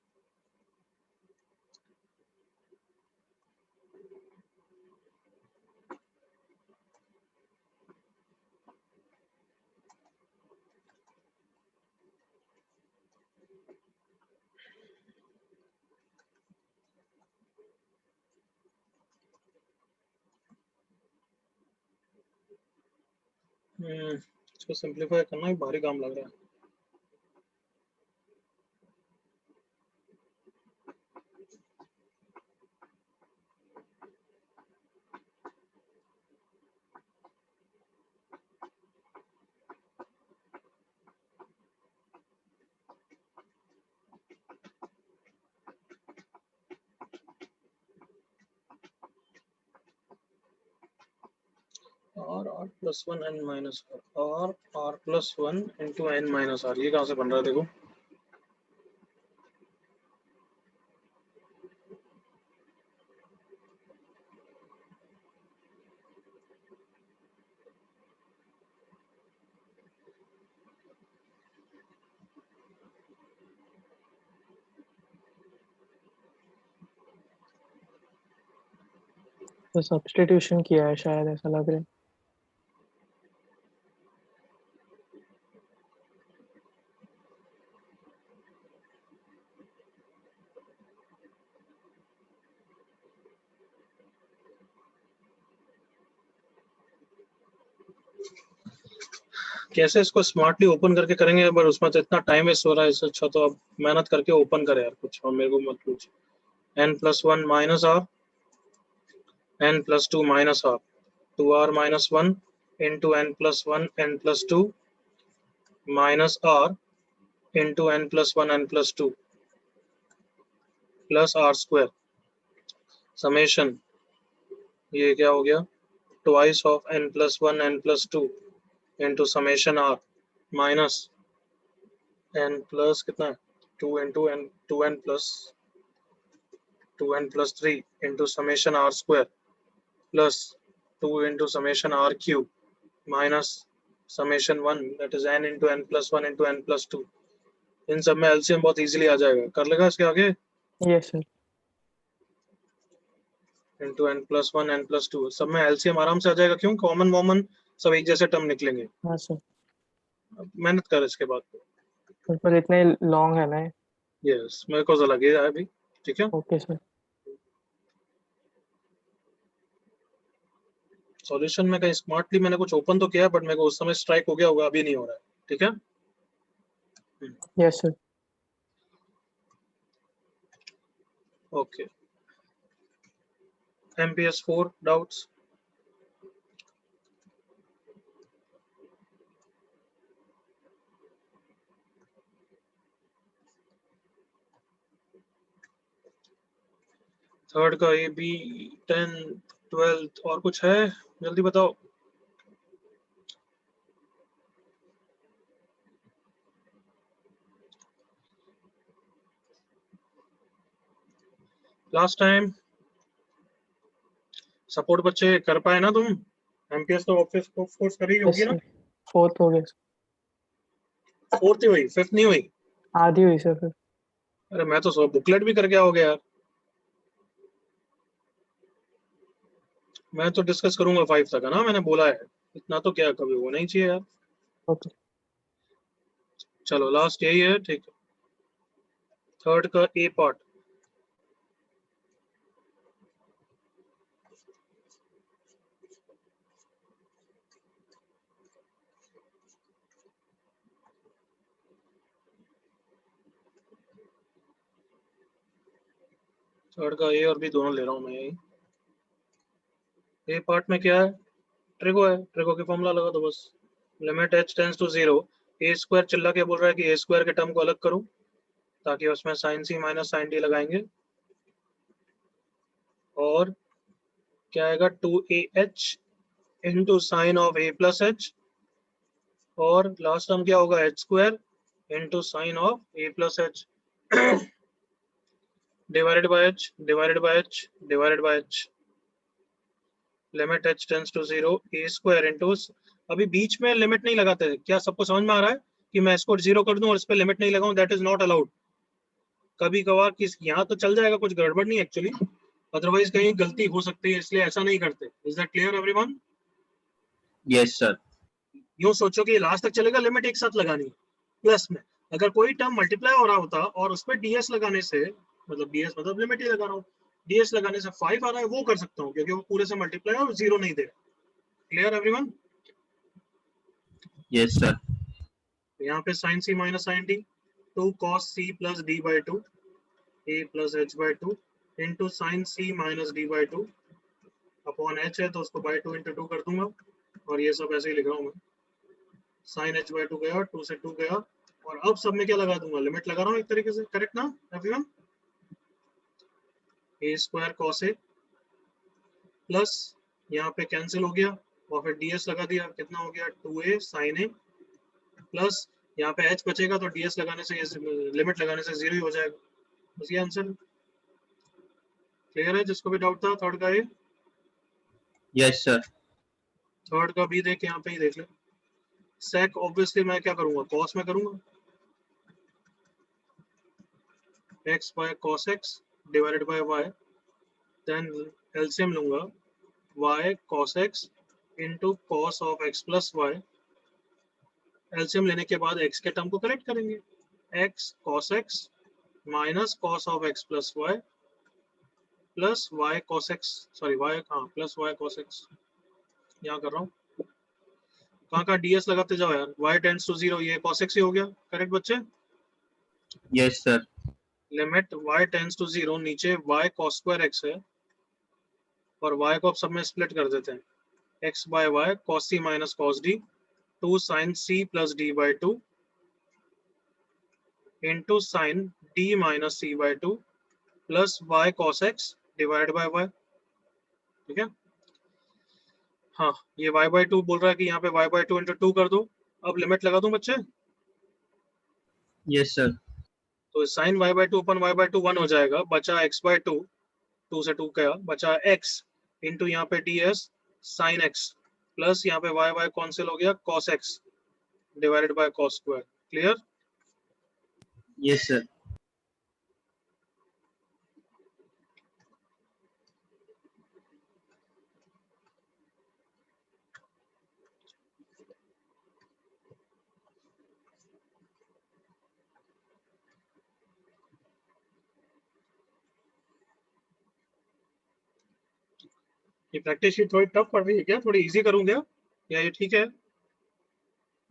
इसको सिंप्लीफाई करना ही भारी काम लग रहा है। r plus one n minus r plus one into n minus R, ये कहाँ से बन रहा है देखो, तो सब्स्टिट्यूशन किया है शायद ऐसा लग रहा है. कैसे इसको स्मार्टली ओपन करके करेंगे, पर उसमें तो इतना टाइम वेस्ट हो रहा है, इससे अच्छा तो अब मेहनत करके ओपन करे यार कुछ, और मेरे को मत पूछ। n+1 minus r, n+2 minus r, 2r minus 1 into n+1 n+2 minus r into n+1 n+2 plus r square summation, ये क्या हो गया, twice of n+1 n+2 into summation r minus n plus कितना है 2 into n 2n plus 3 into summation r square plus 2 into summation r cube minus summation 1 that is n into n+1 into n+2। इन सब में LCM बहुत easily आ जाएगा, कर लेगा इसके आगे, yes sir. Into n+1 n+2 सब में एलसीएम आराम से आ जाएगा, क्यों, कॉमन वॉमन सब एक जैसे टर्म निकलेंगे। हाँ सर, अब मेहनत कर इसके बाद। पर इतने लॉन्ग है ना। यस मेरे को तो लगे अभी, ठीक है। Okay sir. सॉल्यूशन में कहीं स्मार्टली मैंने कुछ ओपन तो किया, बट मेरे को उस समय स्ट्राइक हो गया होगा, अभी नहीं हो रहा है, ठीक है। Yes sir. Okay, MPS 4 doubts. Third का AB 10 12 और कुछ है, जल्दी बताओ। लास्ट टाइम सपोर्ट बच्चे कर पाए ना तुम, MPS तो ऑफिस कोर्स करी होगी यस ना। सर, 4th हो गया सर। 4th ही हुई, 5th नहीं हुई। आधी हुई सर फिर। अरे मैं तो सब बुकलेट भी करके आओगे यार, मैं तो डिस्कस करूंगा 5 तक है ना, मैंने बोला है, इतना तो क्या कभी होना ही चाहिए यार। ओके। चलो लास्ट यही है, ठीक है। थर्ड का A पार्ट, थर्ड का A और B दोनों ले रहा हूं मैं यही। A पार्ट में क्या है, ट्रिगो है, ट्रिगो की फॉर्मूला लगा दो बस, limit h tends to 0, a square चिल्ला के बोल रहा है कि a स्क्वायर के टर्म को अलग करो, ताकि उसमें sin c minus sin d लगाएंगे, और क्या आएगा 2ah into sine of a plus h, और लास्ट टर्म क्या होगा h square into sine of a plus h divided by h divided by h divided by h, limit h tends to 0 a square into, अभी बीच में limit नहीं लगाते, क्या सबको समझ में आ रहा है कि मैं इसको 0 कर दूं और इस पे लिमिट नहीं लगाऊं, दैट इज नॉट अलाउड। कभी कभार किस यहाँ तो चल जाएगा, कुछ गड़बड़ नहीं एक्चुअली, अदरवाइज कहीं गलती हो सकती है, इसलिए ऐसा नहीं करते। Is that clear everyone? Yes sir. यूं सोचो कि लास्ट तक चलेगा, लिमिट एक साथ लगानी है, प्लस में अगर कोई टर्म मल्टीप्लाई हो रहा होता और उस पर ds लगाने से, मतलब ds मतलब लिमिट ही लगा रहा हूँ, ds लगाने से 5 आ रहा है, वो कर सकता हूँ क्योंकि वो पूरे से मल्टीप्लाई और 0 नहीं दे रहा। Clear everyone? Yes sir. यहाँ पे sin c minus sin d, 2 cos c plus d by 2 a plus h by 2 into sine c minus d by 2 upon h है तो उसको बाई 2 इंटू 2 कर दूंगा, और ये सब ऐसे ही लिख रहा हूँ मैं, साइन h बाई 2 गया, 2 से 2 गया, और अब सब में क्या लगा दूंगा, लिमिट लगा रहा हूँ एक तरीके से, करेक्ट ना everyone? a square cos a plus यहाँ पे कैंसिल हो गया, और फिर ds लगा दिया, कितना हो गया 2a sin a, प्लस यहाँ पे h बचेगा तो ds लगाने से, लिमिट लगाने से 0 ही हो जाएगा, बस ये आंसर। क्लियर है जिसको भी डाउट था थर्ड का? ये यस सर। थर्ड का भी देख, यहाँ पे ही देख ले। sec ऑब्वियसली मैं क्या करूंगा, cos में करूंगा, x by cos x divided by y, then LCM लूंगा y cos x into cos of x plus y, LCM लेने के बाद x के टर्म को करेक्ट करेंगे, x cos x minus cos of x plus y plus y cos x, sorry y, हाँ plus y cos x, यहाँ कर रहा हूँ, कहाँ ds लगाते जाओ यार। y टेंड्स टू 0, ये cos x ही हो गया। करेक्ट बच्चे? Yes sir. Limit y tends to 0, नीचे y cos स्क्वायर x है और y को अब सब में स्प्लिट कर देते हैं। x बाय y cos c minus cos d 2 sin c plus d by 2 into sin d minus c by 2 plus y cos x divide by y। ठीक है, हाँ ये y बाय 2 बोल रहा है कि यहाँ पे y बाय 2 इंटू 2 कर दो। अब लिमिट लगा दूं बच्चे? Yes sir. तो sin y बाय 2 अपन y बाय 2 1 हो जाएगा, बचा x बाय 2, 2 से 2 गया, बचा x इंटू यहाँ पे ds sin x प्लस यहाँ पे y y कैंसिल हो गया cos x divided bye cos square. Clear? Yes sir. ये प्रैक्टिस शीट थोड़ी टफ पड़ रही है क्या? थोड़ी इजी करूं क्या, या ये ठीक है?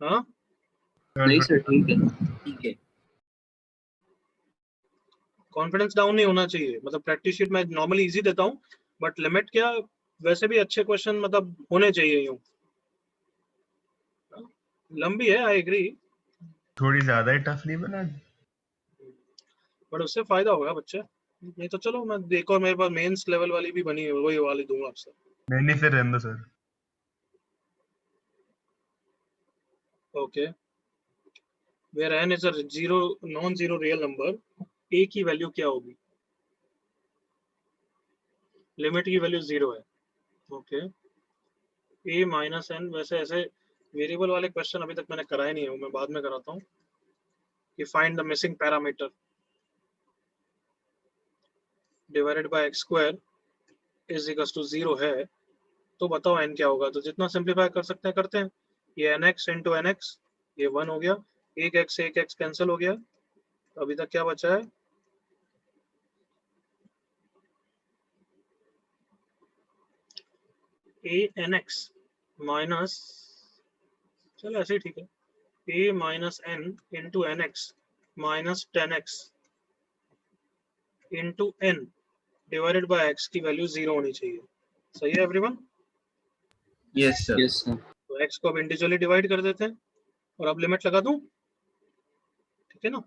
हाँ नहीं सर ठीक है, ठीक है। कॉन्फिडेंस डाउन नहीं होना चाहिए। मतलब प्रैक्टिस शीट में नॉर्मली इजी देता हूँ, बट लिमिट क्या, वैसे भी अच्छे क्वेश्चन मतलब होने चाहिए यूं। लंबी है, आई एग्री, थोड़ी ज्यादा ही टफ नहीं बना? बट उससे फायदा होगा बच्चे। नहीं तो चलो मैं देखो, मेरे पास मेंस लेवल वाली भी बनी है, वही वाली दूंगा आपसे। नहीं फिर रहने दो sir. Okay, where n is a zero non zero real number, a की वैल्यू क्या होगी? लिमिट की वैल्यू 0 है। ओके, a माइनस n, वैसे ऐसे वेरिएबल वाले क्वेश्चन अभी तक मैंने कराए नहीं है, मैं बाद में कराता हूँ। कि find the missing parameter divided by x square is equals to 0 है, तो बताओ n क्या होगा? तो जितना सिंप्लीफाई कर सकते हैं करते हैं। ये nx इंटू nx, ये 1 हो गया, एक x कैंसिल हो गया, तो अभी तक क्या बचा है? a nx माइनस, चलो ऐसे ही ठीक है, a minus n into nx minus 10x into n divided by x की वैल्यू 0 होनी चाहिए। सही है everyone? Yes sir. Yes sir. तो x को अब इंडिविजुअली डिवाइड कर देते हैं और अब लिमिट लगा दूं, ठीक है ना?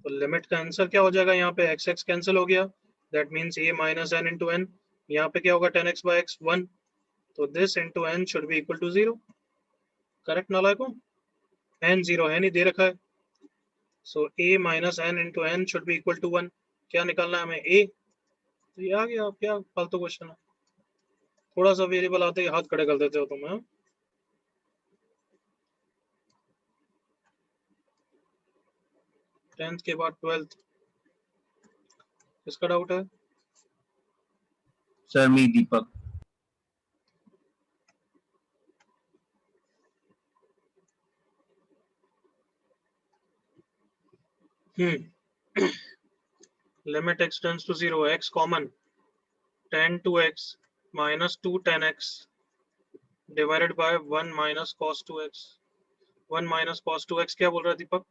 तो लिमिट का आंसर क्या हो जाएगा? यहाँ पे x x कैंसिल हो गया, that means a minus n into n, यहाँ पे क्या होगा? 10x बाय x 1, तो this into n should be equal to 0। Correct नालायकों? n 0 है नहीं, दे रखा है, so a minus n into n should be equal to 1। क्या निकालना है हमें? a। तो ये आ गया। क्या फालतू क्वेश्चन है, थोड़ा सा वेरिएबल आते ही हाथ खड़े कर देते हो तुम। 10th के बाद 12th, किसका डाउट है? Sir me Deepak. Limit x tends to 0, x common, 10 to x minus 2 10x divided by 1 minus cos 2x। 1 minus cos 2x क्या बोल रहा है दीपक?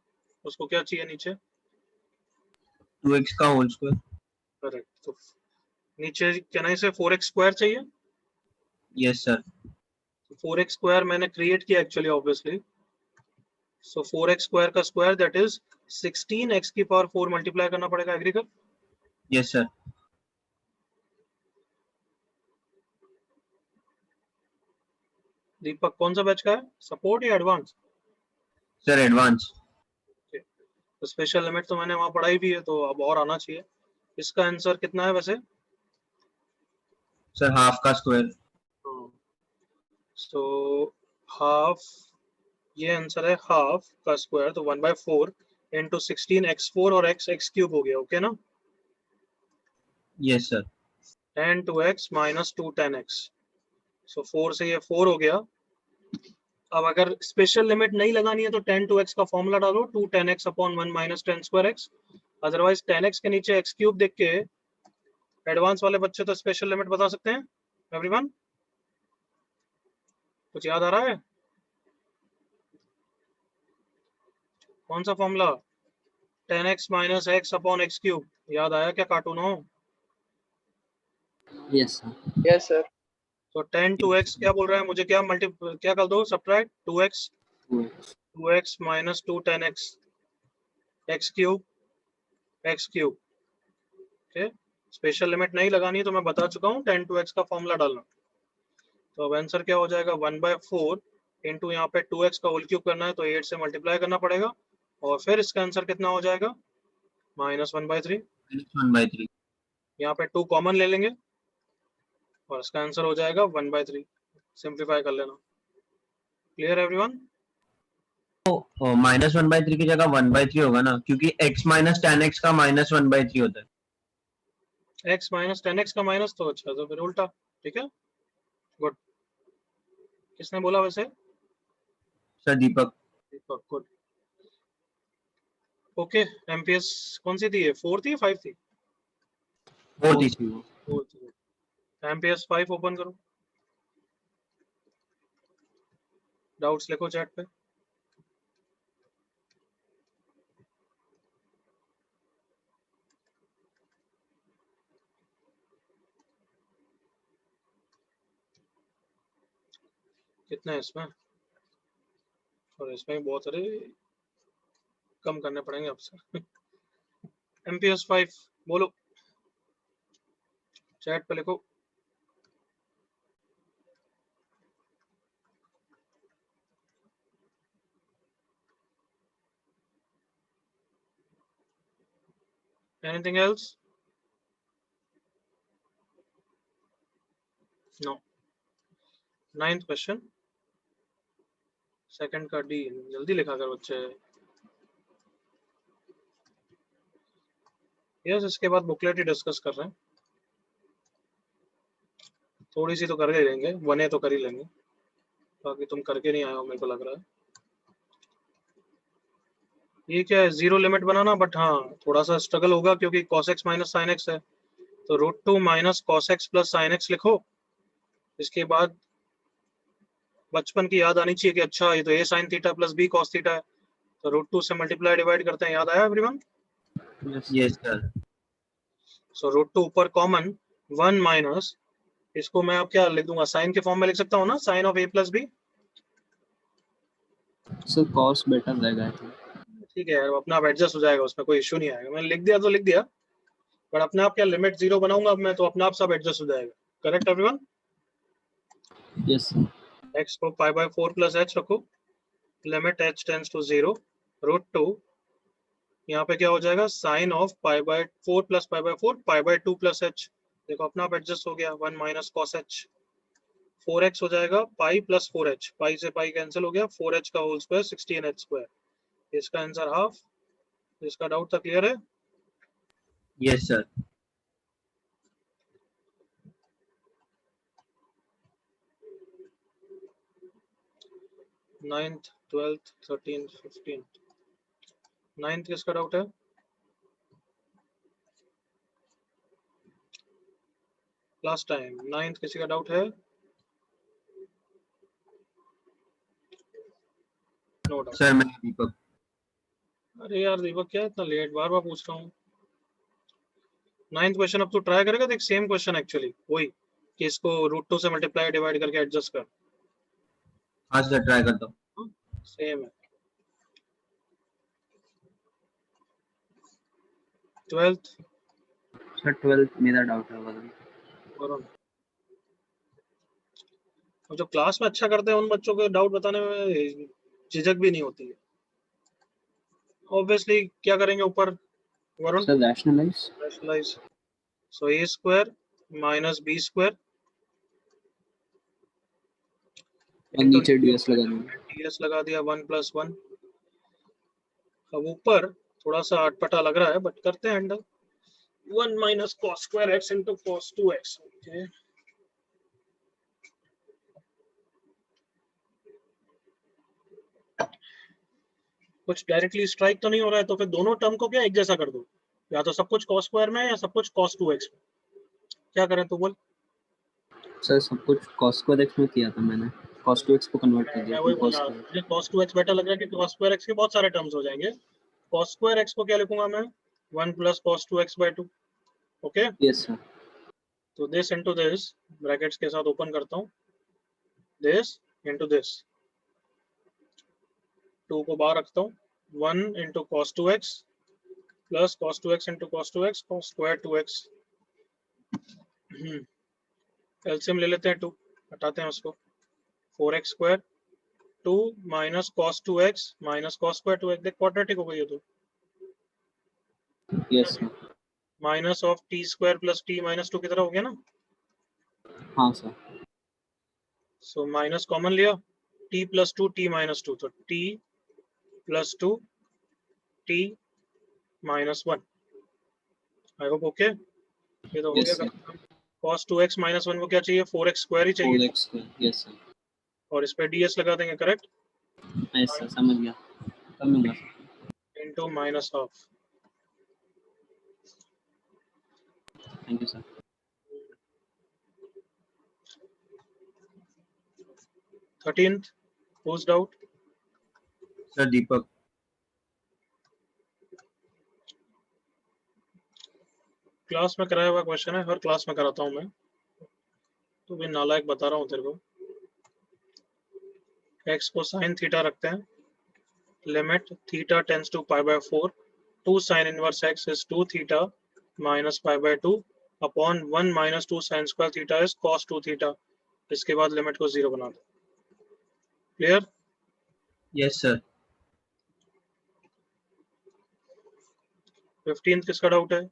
उसको क्या चाहिए नीचे? 2x का होल स्क्वायर। करेक्ट, तो नीचे कैन आई से 4x स्क्वायर चाहिए? Yes sir. 4x स्क्वायर मैंने क्रिएट किया एक्चुअली ऑब्वियसली, सो 4x स्क्वायर का स्क्वायर दैट इज 16x की पावर 4 मल्टीप्लाई करना पड़ेगा। एग्री कर? Yes sir. दीपक कौन सा बैच का है, सपोर्ट या एडवांस? Sir advance. तो स्पेशल लिमिट तो मैंने वहां पढ़ाई भी है, तो अब और आना चाहिए। इसका आंसर कितना है वैसे? सर हाफ का स्क्वायर। सो हाफ, ये आंसर है हाफ का स्क्वायर, तो 1/4 इंटू 16x4 और x x क्यूब हो गया। ओके ना? Yes sir. 10 2x minus 2 10x, सो 4 से ये 4 हो गया। अब अगर स्पेशल लिमिट नहीं लगानी है तो 10 2x का फॉर्मूला डालो, 2 10x upon 1 minus 10 square x। Otherwise 10x के नीचे x क्यूब देख के एडवांस वाले बच्चे तो स्पेशल लिमिट बता सकते हैं। एवरीवन कुछ याद आ रहा है? कौन सा formula? 10x minus x upon x cube. याद आया क्या कार्टून हो? Yes sir. Yes sir. तो 10 2x क्या बोल रहा है मुझे? क्या कर दो? Subtract 2x minus 2 10x x cube. Okay, special limit नहीं लगानी है तो मैं बता चुका हूँ, 10 2x का फॉर्मूला डालना। तो अब आंसर क्या हो जाएगा? 1/4 इंटू यहाँ पे 2x का होल क्यूब करना है तो 8 से मल्टीप्लाई करना पड़ेगा, और फिर इसका आंसर कितना हो जाएगा? -1/3। -1/3। यहाँ पे 2 कॉमन ले लेंगे और इसका आंसर हो जाएगा 1/3। सिंप्लीफाई कर लेना। Clear everyone? -1/3 की जगह 1/3 होगा ना, क्योंकि x माइनस 10x का -1/3 होता है। x माइनस 10x का माइनस, तो अच्छा तो फिर उल्टा। ठीक है, गुड। किसने बोला वैसे? सर दीपक। दीपक, गुड। ओके, एमपीएस कौन सी थी ये? 4 थी 5 थी? 4 थी वो। 4 थी। एमपीएस 5 ओपन करो, डाउट्स लिखो चैट पे। कितने हैं इसमें? और इसमें बहुत सारे कम करने पड़ेंगे आपसे। एमपीएस 5 बोलो, चैट पे लिखो। Anything else? No. 9th question, second का डी। जल्दी लिखा कर बच्चे। यस, इसके बाद बुकलेट ही डिस्कस कर रहे हैं। थोड़ी सी तो कर ही लेंगे, बने तो कर ही लेंगे, बाकी तुम करके नहीं आए हो मेरे को लग रहा है। ये क्या है? जीरो लिमिट बनाना, बट हाँ थोड़ा सा स्ट्रगल होगा क्योंकि cos x minus sin x है। तो √2 minus cos x plus sin x लिखो। इसके बाद बचपन की याद आनी चाहिए कि अच्छा ये तो a sin theta plus b cos theta है, तो √2 से मल्टीप्लाई डिवाइड करते हैं। याद आया एवरीवन? Yes sir. सो √2 ऊपर कॉमन, 1 माइनस, इसको मैं अब क्या लिख दूंगा? साइन के फॉर्म में लिख सकता हूँ ना, sine of a plus b। Sir cos better रहेगा। ठीक है यार, अपना आप एडजस्ट हो जाएगा, उसमें कोई इशू नहीं आएगा। मैंने लिख दिया तो लिख दिया, पर अपने आप क्या लिमिट 0 बनाऊंगा अब मैं, तो अपने आप सब एडजस्ट हो जाएगा। Correct everyone? Yes sir. x को π/4 प्लस h रखो, लिमिट h टेंड्स टू 0, √2 यहाँ पे क्या हो जाएगा? Sine of π/4 plus π/4 π/2 plus h। देखो अपना आप एडजस्ट हो गया। 1 माइनस cos h, 4x हो जाएगा पाई प्लस 4h, पाई से पाई कैंसिल हो गया, 4h का होल स्क्वायर 16h स्क्वायर। इसका आंसर हाफ। इसका डाउट था क्लियर है? Yes sir. 9th 12th 13th 15th 9th किसका डाउट है? लास्ट टाइम 9th किसी का डाउट है? No doubt. सर मैं दीपक। अरे यार दीपक, क्या इतना लेट? बार बार पूछ रहा हूँ। 9th क्वेश्चन अब तो ट्राई करेगा, देख सेम क्वेश्चन एक्चुअली वही, कि इसको √2 से मल्टीप्लाई डिवाइड करके एडजस्ट कर। हाँ सर ट्राई करता हूँ। सेम है। 12th सर 12th मेरा डाउट है वरुण। जो क्लास में अच्छा करते हैं उन बच्चों के डाउट बताने में झिझक भी नहीं होती है। ऑब्वियसली क्या करेंगे ऊपर Varun? Sir rationalise. So a square minus b square और नीचे ds लगा दूंगा। ds लगा दिया 1 + 1। अब ऊपर थोड़ा सा अटपटा लग रहा है, बट करते हैं handle. 1 minus cos square x into cos 2x। Okay, कुछ डायरेक्टली स्ट्राइक तो नहीं हो रहा है, तो फिर दोनों टर्म को क्या एक जैसा कर दो, या तो सब कुछ cos स्क्वायर में या सब कुछ cos 2x में। क्या करें तो बोल? सर सब कुछ cos स्क्वायर x में किया था मैंने। cos 2x को कन्वर्ट कर मैं दिया वही फिर बोल cos रहा हूँ, square। मुझे cos 2x बेटर लग रहा है कि cos square x के बहुत सारे टर्म्स हो जाएंगे। cos square x को क्या लिखूंगा मैं, 1 plus cos 2x by 2। Okay, Yes sir। तो दिस इनटू दिस, ब्रैकेट्स के साथ ओपन करता हूँ, दिस इनटू दिस, 2 को बाहर रखता हूँ, 1 into cos 2x plus cos 2x into cos 2x cos square 2x। LCM ले लेते हैं, 2 हटाते हैं उसको, 4x square 2 minus cos 2x minus cos square 2x, देख क्वाड्रेटिक हो गई है तो, Yes sir। Minus of t square plus t minus 2 की तरह हो गया ना। हाँ सर। सो माइनस कॉमन लिया, t plus 2 t minus 2, तो t plus 2 t minus 1। I hope okay, ये तो हो Yes गया। sir। cos 2x minus 1 को क्या चाहिए, 4x square ही चाहिए, 4x square। Yes sir। और इस पे ds लगा देंगे, करेक्ट, Yes sir, समझ गया, कर लूंगा sir. Into minus half. Thank you sir. 13th who's doubt? Sir Deepak. Class में कराया हुआ क्वेश्चन है, हर क्लास में कराता हूँ मैं, तो भी नालायक बता रहा हूँ तेरे को। x को sin थीटा रखते हैं, limit theta tends to pi by 4, 2 sin inverse x is 2 theta minus pi by 2 upon 1 minus 2 sin square theta is cos 2 theta. इसके बाद लिमिट को 0 बना दो। क्लियर? Yes sir. 15th किसका डाउट है?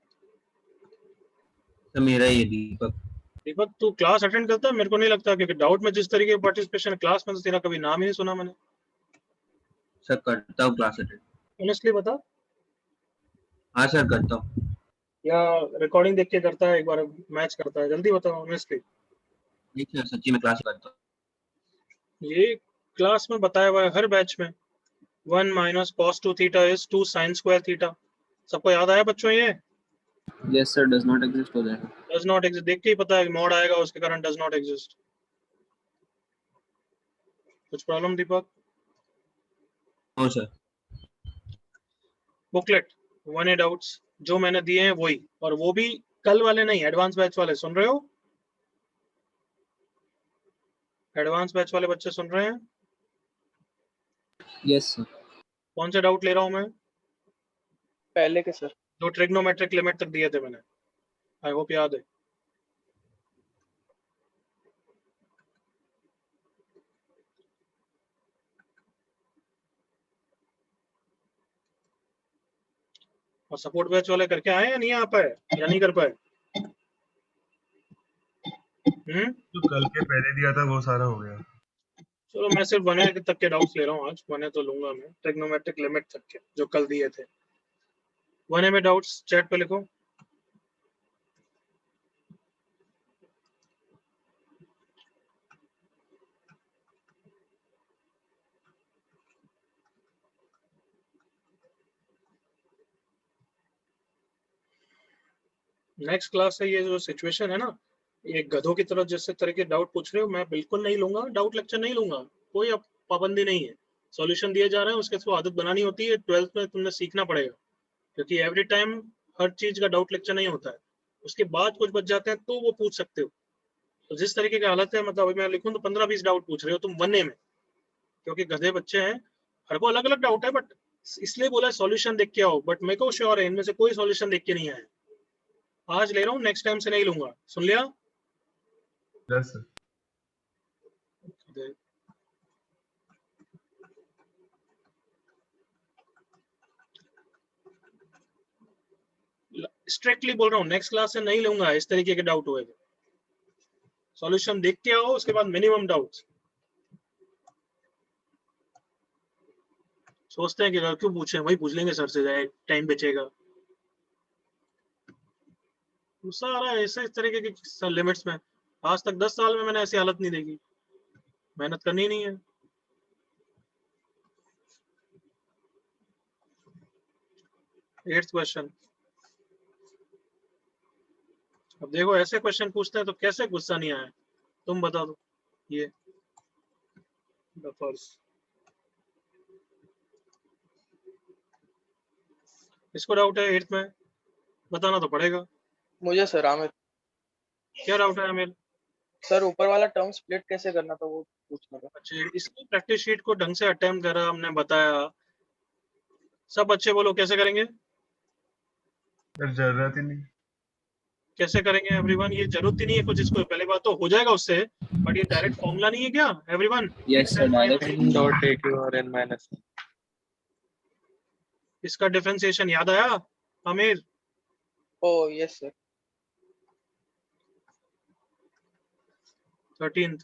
सर मेरा ही है दीपक। दीपक तू क्लास अटेंड करता है? मेरे को नहीं लगता, क्योंकि डाउट में जिस तरीके की पार्टिसिपेशन क्लास में, तो तेरा कभी नाम ही नहीं सुना मैंने। सर करता हूँ क्लास अटेंड। ऑनेस्टली बता, हाँ सर करता हूँ। या रिकॉर्डिंग देख के करता है, एक बार मैच करता है? जल्दी बताओ ऑनेस्टली। नहीं सर सच्ची में क्लास करता हूँ। ये क्लास में बताया हुआ है हर बैच में, 1 minus cos 2 theta is 2 sin square theta. सबको याद आया बच्चों? ये Yes sir, does not exist हो जाएगा। डज नॉट एग्जिस्ट, देख के ही पता है मॉड आएगा, उसके कारण डज नॉट एग्जिस्ट। कुछ प्रॉब्लम दीपक? हाँ सर। बुकलेट 1A डाउट्स जो मैंने दिए हैं वही, और वो भी कल वाले नहीं, एडवांस बैच वाले। सुन रहे हो? एडवांस बैच वाले बच्चे सुन रहे हैं? Yes sir। कौन से डाउट ले रहा हूं मैं? पहले के सर। जो ट्रिग्नोमेट्रिक लिमिट तक दिए थे मैंने, आई होप याद है। और सपोर्ट बैच वाले करके आए या नहीं आ पाए, या नहीं कर पाए? जो कल के पहले दिया था वो सारा हो गया। चलो मैं सिर्फ 1A तक के डाउट्स ले रहा हूँ आज, 1A तो लूंगा मैं, ट्रिग्नोमेट्रिक लिमिट तक के जो कल दिए थे। 1A में डाउट्स चैट पे लिखो। नेक्स्ट क्लास से ये जो सिचुएशन है ना, ये गधों की तरह जिस तरह के डाउट पूछ रहे हो, मैं बिल्कुल नहीं लूंगा, डाउट लेक्चर नहीं लूंगा, कोई अब पाबंदी नहीं है। सॉल्यूशन दिए जा रहे हैं, उसके थ्रू आदत बनानी होती है, 12th में तुमने सीखना पड़ेगा, क्योंकि एवरी टाइम हर चीज का डाउट लेक्चर नहीं होता है। उसके बाद कुछ बच जाते हैं तो वो पूछ सकते हो। तो जिस तरीके की हालत है, मतलब अभी मैं लिखूं तो 15-20 डाउट पूछ रहे हो तुम 1A में, क्योंकि गधे बच्चे हैं, हर को अलग अलग डाउट है, बट इसलिए बोला सॉल्यूशन देख के आओ। बट मेरे को श्योर है इनमें से कोई सॉल्यूशन देख के नहीं आया। आज ले रहा हूँ, नेक्स्ट टाइम से नहीं लूंगा, सुन लिया? Yes sir. स्ट्रिक्टली बोल रहा हूँ, नेक्स्ट क्लास से नहीं लूंगा इस तरीके के डाउट हुए। सॉल्यूशन देख के आओ, उसके बाद मिनिमम डाउट्स। सोचते हैं कि क्यों पूछे, वही पूछ लेंगे सर से, जाए टाइम बचेगा। गुस्सा आ रहा है ऐसे इस तरीके के लिमिट्स में। आज तक 10 साल में मैंने ऐसी हालत नहीं देखी, मेहनत करनी नहीं है। Eighth question. अब देखो ऐसे क्वेश्चन पूछते हैं तो कैसे गुस्सा नहीं आया, तुम बता दो। ये बफर्स। इसको डाउट है 8th में, बताना तो पड़ेगा। मुझे सर आमिर क्या डाउट है आमिर? सर ऊपर वाला टर्म स्प्लिट कैसे करना था वो पूछना था। अच्छा, इसकी प्रैक्टिस शीट को ढंग से अटेम्प्ट करा, हमने बताया। सब बच्चे बोलो कैसे करेंगे? सर जरूरत ही नहीं। कैसे करेंगे एवरीवन? ये जरूरत ही नहीं है कुछ, इसको पहले बात तो हो जाएगा उससे, बट ये डायरेक्ट फॉर्मूला नहीं है क्या everyone? Yes sir, direct n dot a q और n minus one। इसका डिफरेंशिएशन याद आया आमिर? ओ यस सर। 13th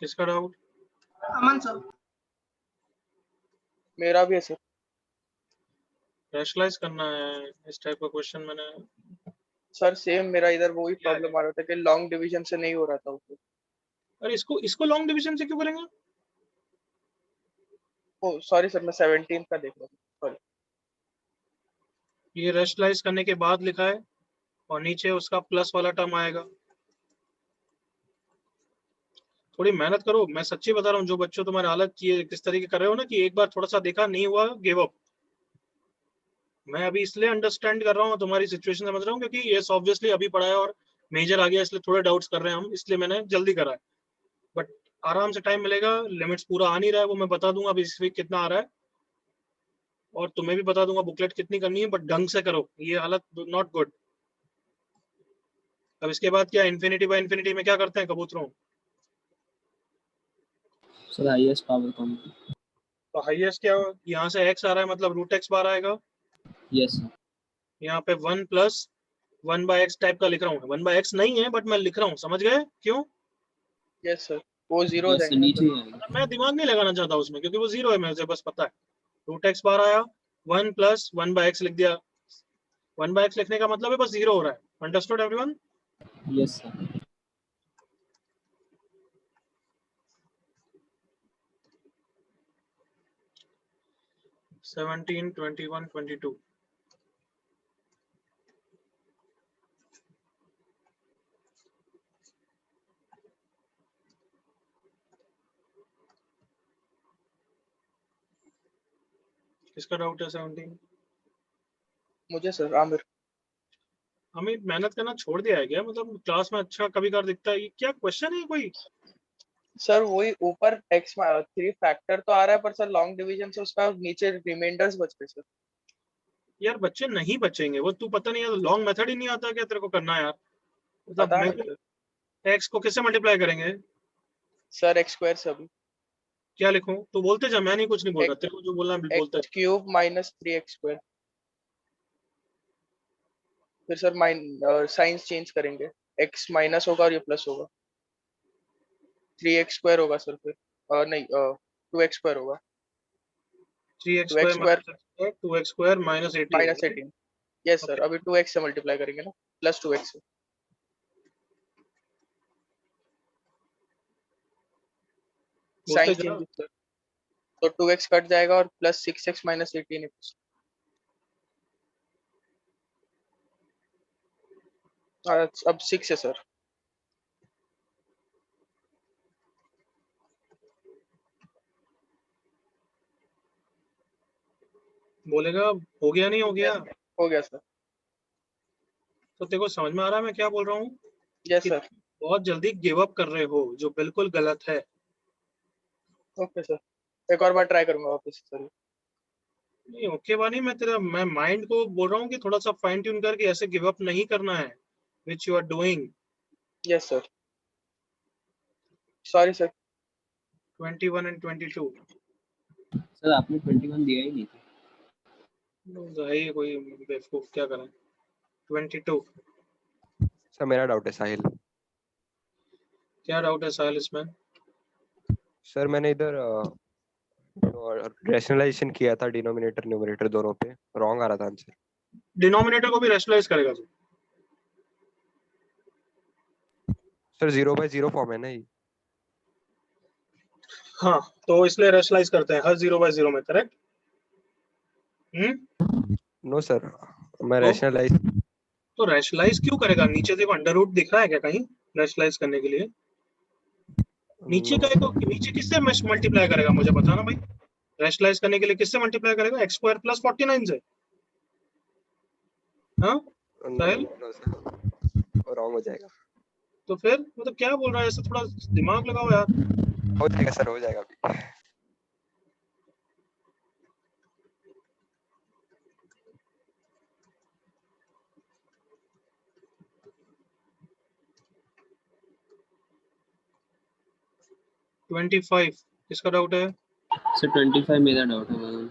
किसका डाउट? अमन सर। मेरा भी है सर। रैशनलाइज करना है इस टाइप का क्वेश्चन मैंने। सर सेम मेरा इधर वही प्रॉब्लम आ रहा था कि लॉन्ग डिवीजन से नहीं हो रहा था ऊपर। अरे इसको लॉन्ग डिवीजन से क्यों करेंगे? ओ सॉरी सर, मैं 17 का देख रहा हूँ, सॉरी। ये रैशनलाइज करने के बाद लिखा है और नीचे उसका प्लस वाला टर्म आएगा। थोड़ी मेहनत करो, मैं सच्ची बता रहा हूँ। जो बच्चों तुम्हारे हालत ये किस तरीके कर रहे हो ना कि एक बार थोड़ा सा देखा नहीं हुआ, गिव अप। मैं अभी इसलिए अंडरस्टैंड कर रहा हूँ, तुम्हारी सिचुएशन समझ रहा हूँ, क्योंकि ये ऑब्वियसली अभी पढ़ा है और मेजर आ गया, इसलिए थोड़े डाउट्स कर रहे हैं हम, इसलिए मैंने जल्दी करा है। बट आराम से टाइम मिलेगा, लिमिट्स पूरा आ नहीं रहा है वो मैं बता दूंगा अभी इस वीक कितना आ रहा है, और तुम्हें भी बता दूंगा बुकलेट कितनी करनी है, बट ढंग से करो, ये हालत नॉट गुड। अब इसके बाद क्या, इन्फिनिटी बाय इन्फिनिटी में क्या करते हैं कबूतरों? सर हाईएस्ट पावर कौन? तो हाईएस्ट क्या, यहाँ से x आ रहा है मतलब रूट x बार आएगा। Yes sir. यहाँ पे 1 प्लस 1 बाय x टाइप का लिख रहा हूँ, 1 बाय x नहीं है बट मैं लिख रहा हूँ, समझ गए क्यों? यस सर, वो जीरो हो यस सर, जाएंगे ना नीचे सर। ही आएगा। मैं दिमाग नहीं लगाना चाहता उसमें, क्योंकि वो जीरो है, मुझे बस पता है। रूट x बार आया, 1 प्लस 1 बाय x लिख दिया। 1 बाय x लिखने का मतलब है बस जीरो हो रहा है। Understood everyone? Yes sir. Seventeen 21 22 किसका डाउट है 17? मुझे सर आमिर। हमें मेहनत करना छोड़ दिया है क्या? मतलब क्लास में अच्छा कभी कभार दिखता है, ये क्या क्वेश्चन है कोई? सर वही ऊपर x 3 फैक्टर तो आ रहा है, पर सर लॉन्ग डिवीजन से उसका नीचे रिमाइंडर्स बच गए सर। यार बच्चे नहीं बचेंगे वो, तू पता नहीं है, लॉन्ग मेथड ही नहीं आता क्या तेरे को करना है यार? मतलब पता मैं नहीं x को किससे मल्टीप्लाई करेंगे? सर x स्क्वायर से अभी। क्या लिखूं? तू बोलते जा, मैं नहीं कुछ नहीं बोल रहा, तेरे को जो बोलना है बोलते x cube minus 3x square. फिर सर साइंस चेंज करेंगे, x माइनस होगा और ये प्लस होगा। 3x स्क्वायर होगा सर फिर, नहीं 2x स्क्वायर होगा। 3x 2x square square 2x square minus 18। Minus 18। Yes sir, अभी 2x से मल्टीप्लाई करेंगे ना, प्लस 2x से। साइंस बोलते जा। चेंज सर, तो 2x कट जाएगा और प्लस 6x माइनस 18 है। अब 6 है सर। बोलेगा हो गया नहीं हो गया? हो गया सर। तो तेरे को समझ में आ रहा है मैं क्या बोल रहा हूँ? यस कि सर। बहुत जल्दी गिव अप कर रहे हो, जो बिल्कुल गलत है। ओके सर, एक और बार ट्राई करूंगा वापस सर। नहीं ओके बानी, मैं माइंड को बोल रहा हूँ कि थोड़ा सा फाइन ट्यून करके ऐसे गिव अप नहीं करना है, which you are doing. Yes sir, sorry sir. 21 and 22 sir आपने 21 दिया ही नहीं था। है ये कोई बेवकूफ, क्या करें? 22 सर मेरा डाउट है साहिल। क्या डाउट है साहिल इसमें? सर मैंने इधर रैशनलाइजेशन किया था, डिनोमिनेटर न्यूमरेटर दोनों पे रॉन्ग आ रहा था आंसर। डिनोमिनेटर को भी रैशनलाइज करेगा तू? सर 0/0 फॉर्म है ना ये? हाँ, तो इसलिए रैशनलाइज करते हैं हर 0/0 में, करेक्ट? नो सर, मैं तो? रैशनलाइज। तो रैशनलाइज क्यों करेगा? नीचे देखो अंडर रूट दिख रहा है क्या कहीं? रैशनलाइज करने के लिए। नीचे का तो नीचे किससे मल्टीप्लाई करेगा मुझे बताना भाई, रैशनलाइज करने के लिए किससे मल्टीप्लाई करेगा, x स्क्वायर प्लस 49 से। हाँ साहिल, रॉन्ग हो जाएगा। तो फिर मतलब क्या बोल रहा है, ऐसे थोड़ा दिमाग लगाओ यार। हो जाएगा सर, हो जाएगा अभी। है 25 किसका डाउट है? सर 25 मेरा डाउट है।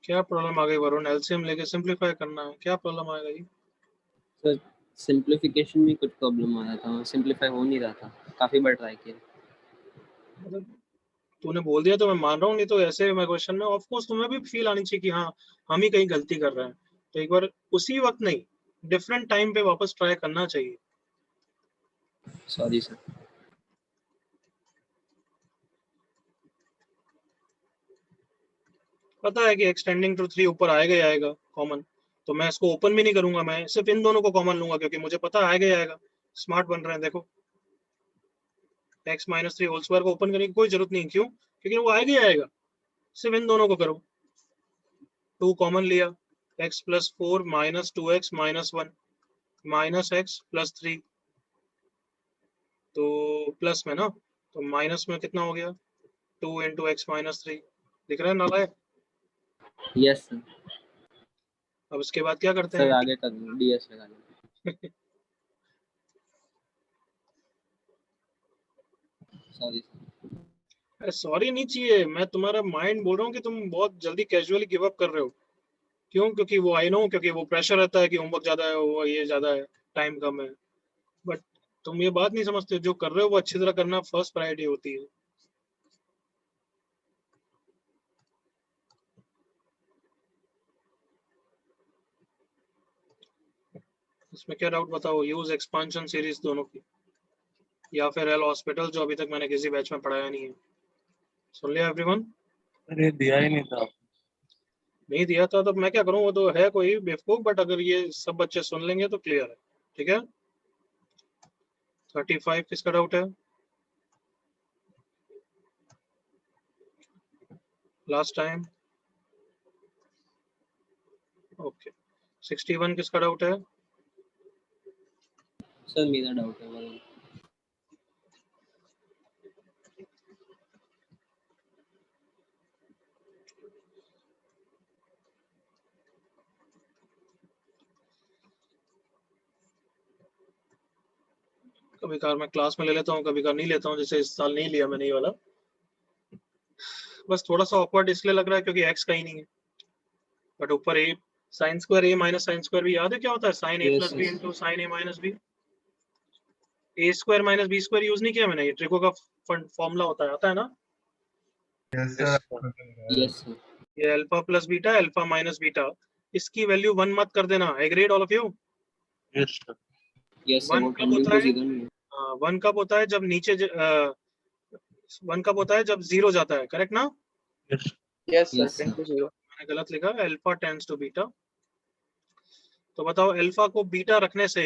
क्या प्रॉब्लम आ गई वरुण? एलसीएम लेके सिंपलीफाई करना है, क्या प्रॉब्लम आ गई? सर सिंप्लीफिकेशन में कुछ प्रॉब्लम आ रहा था, सिंप्लीफाई हो नहीं रहा था, काफी बार ट्राई किया। मतलब तूने बोल दिया तो मैं मान रहा हूँ, नहीं तो ऐसे मैं क्वेश्चन में ऑफ कोर्स तुम्हें भी फील आनी चाहिए कि हाँ हम ही कहीं गलती कर रहे हैं, तो एक बार उसी वक्त नहीं डिफरेंट टाइम पे वापस ट्राई करना चाहिए। Sorry sir. पता है कि एक्सटेंडिंग टू 3 ऊपर आएगा ही आएगा कॉमन, तो मैं इसको ओपन भी नहीं करूंगा, मैं सिर्फ इन दोनों को कॉमन लूंगा क्योंकि मुझे पता आएगा ही आएगा। स्मार्ट बन रहे हैं देखो, x माइनस 3 होल स्क्वायर को ओपन करने की कोई जरूरत नहीं, क्यों? क्योंकि वो आएगा ही आएगा, सिर्फ इन दोनों को करो। 2 कॉमन लिया, x plus 4 minus 2x minus 1 minus x plus 3, तो प्लस में ना, तो माइनस में कितना हो गया 2 इंटू एक्स माइनस 3, दिख रहा है नालायक? Yes sir. अब इसके बाद क्या करते सर हैं? आगे कर डीएस लगा लो। Sorry sir. अरे सॉरी नहीं चाहिए, मैं तुम्हारा माइंड बोल रहा हूँ कि तुम बहुत जल्दी कैजुअली गिव अप कर रहे हो। क्यों? क्योंकि वो आई नो, क्योंकि वो प्रेशर रहता है कि होमवर्क ज्यादा है, वो ये ज्यादा है, टाइम कम है। बट तुम ये बात नहीं समझते, जो कर रहे हो वो अच्छी तरह करना फर्स्ट प्रायोरिटी होती है। इसमें क्या डाउट बताओ? यूज एक्सपांशन सीरीज दोनों की, या फिर एल हॉस्पिटल जो अभी तक मैंने किसी बैच में पढ़ाया नहीं है। सुन लिया एवरीवन? अरे दिया ही नहीं था। नहीं दिया था तो मैं क्या करूं, वो तो है कोई बेवकूफ, बट अगर ये सब बच्चे सुन लेंगे तो क्लियर है। ठीक है, 35 किसका डाउट है? Last time. ओके, 61 किसका डाउट है? सर मेरा डाउट है। कभी कभार मैं क्लास में ले लेता हूँ, कभी कभार नहीं लेता हूँ, जैसे इस साल नहीं लिया मैंने ये वाला। बस थोड़ा सा ऑकवर्ड इसलिए लग रहा है क्योंकि एक्स का ही नहीं है, बट ऊपर a sine square a minus sine square भी याद है क्या होता है? Sine a plus b into sine a minus b. A square minus B square use नहीं किया मैंने, ये ट्रिको का फॉर्मूला होता है, आता है ना? Yes sir. Yes sir. ये alpha plus beta, alpha minus beta, इसकी वैल्यू 1 मत कर देना। Agreed all of you? Yes sir. Yes sir. 1 वो कब टेंडिंग होता टू है? जीरो नहीं है। 1 कब होता है? जब नीचे 1 कब होता है? जब 0 जाता है, करेक्ट ना? Yes yes Yes, sir, sir. 10 to 0। मैंने गलत लिखा, अल्फा टेंड्स टू बीटा। तो बताओ अल्फा को बीटा रखने से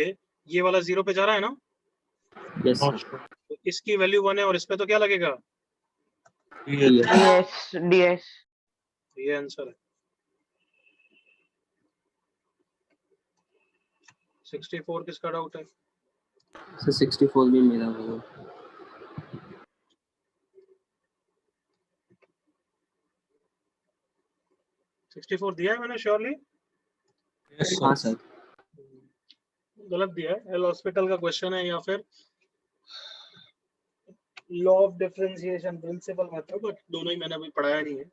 ये वाला 0 पे जा रहा है ना, यस सर। तो इसकी वैल्यू 1 है और इस पे तो क्या लगेगा? यस। डीएस। ये आंसर है। 64 किसका डाउट है? सर 64 भी मेरा होगा। 64 दिया है मैंने श्योरली? हाँ सर। गलत दिया है, एल हॉस्पिटल का क्वेश्चन है, या फिर law of differentiation principal method, but दोनों ही मैंने अभी पढ़ाया नहीं है।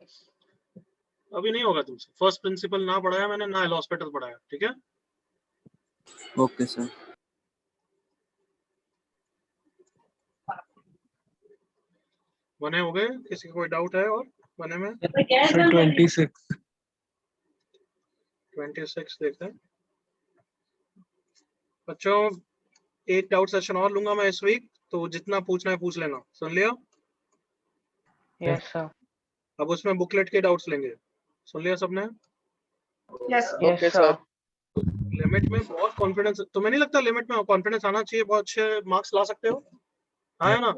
अभी नहीं होगा तुमसे, फर्स्ट प्रिंसिपल ना पढ़ाया मैंने, ना एल हॉस्पिटल पढ़ाया। ठीक है, ओके सर। बने हो गए? किसी को कोई डाउट है और बने में? सर 26 26 देखते हैं बच्चों। एक डाउट सेशन और लूंगा मैं इस वीक, तो जितना पूछना है पूछ लेना, सुन लिया? Yes sir. अब उसमें बुकलेट के डाउट्स लेंगे, सुन लिया सबने? Yes okay sir. लिमिट में बहुत कॉन्फिडेंस, तुम्हें नहीं लगता लिमिट में कॉन्फिडेंस आना चाहिए, बहुत अच्छे मार्क्स ला सकते हो? हाँ या ना?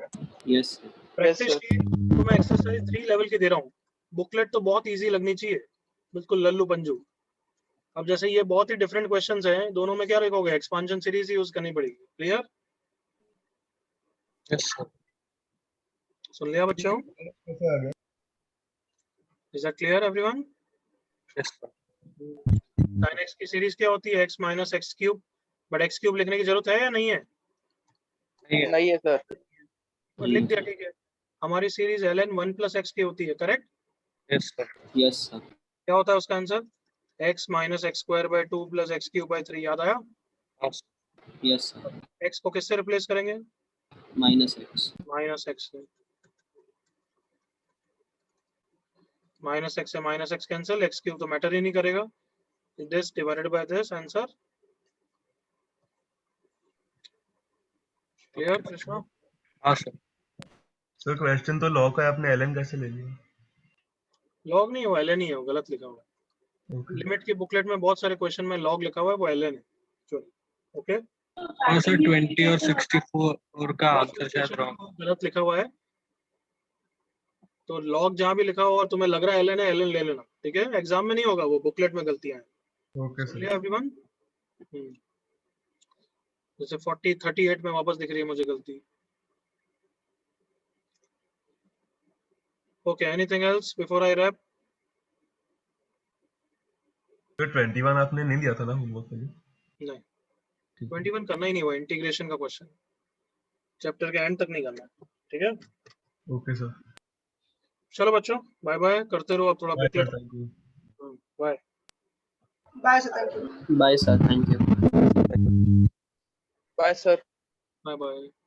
Yes practice sir. की तो मैं एक्सरसाइज 3 लेवल की दे रहा हूँ, बुकलेट तो बहुत इजी लगनी चाहिए, बिल्कुल लल्लू पंजू। अब जैसे ये बहुत ही डिफरेंट क्वेश्चंस हैं, दोनों में क्या लिखोगे? एक्सपांशन सीरीज यूज करनी पड़ेगी। क्लियर? यस सर सुन लिया बच्चों? कैसे आ गया? Is that clear everyone? Yes sir sin x की सीरीज क्या होती है? x minus x cube, but x cube लिखने की जरूरत है या नहीं है? नहीं है सर। तो लिख दिया, ठीक है। हमारी सीरीज ln 1 प्लस एक्स की होती है, correct? Yes sir yes sir क्या होता है उसका answer? x minus x square by 2 plus x cube by 3। याद आया? यस सर x को किससे रिप्लेस करेंगे? माइनस एक्स माइनस एक्स से। माइनस एक्स से minus x cancel, x cube तो मैटर ही नहीं करेगा। This divided by this, answer clear Krishna? हाँ सर सर क्वेश्चन तो लॉ का है, आपने ln कैसे ले लिया? लॉग नहीं हो, ln ही है, वो गलत लिखा हुआ है। ओके लिमिट की बुकलेट में बहुत सारे क्वेश्चन में लॉग लिखा हुआ है, वो ln है। चलो ओके, हाँ सर 20 और 64 और का आंसर शायद रॉन्ग। गलत लिखा हुआ है, तो लॉग जहाँ भी लिखा हो और तुम्हें लग रहा है ln है, ln ले लेना, ठीक है? एग्जाम में नहीं होगा, वो बुकलेट में गलतियां हैं। ओके समझ सर। लिया एवरीवन? जैसे 38 में वापस दिख रही है मुझे गलती। Okay, anything else before I rap? तो 21 आपने नहीं दिया था ना होमवर्क के लिए? नहीं, 21 करना ही नहीं हुआ, इंटीग्रेशन का क्वेश्चन, चैप्टर के एंड तक नहीं करना है, ठीक है? Okay sir. चलो बच्चों, बाय बाय, करते रहो अब थोड़ा bye sir, booklet. Thank you. Bye bye sir, thank you. Bye sir, thank you. Bye sir. Bye bye.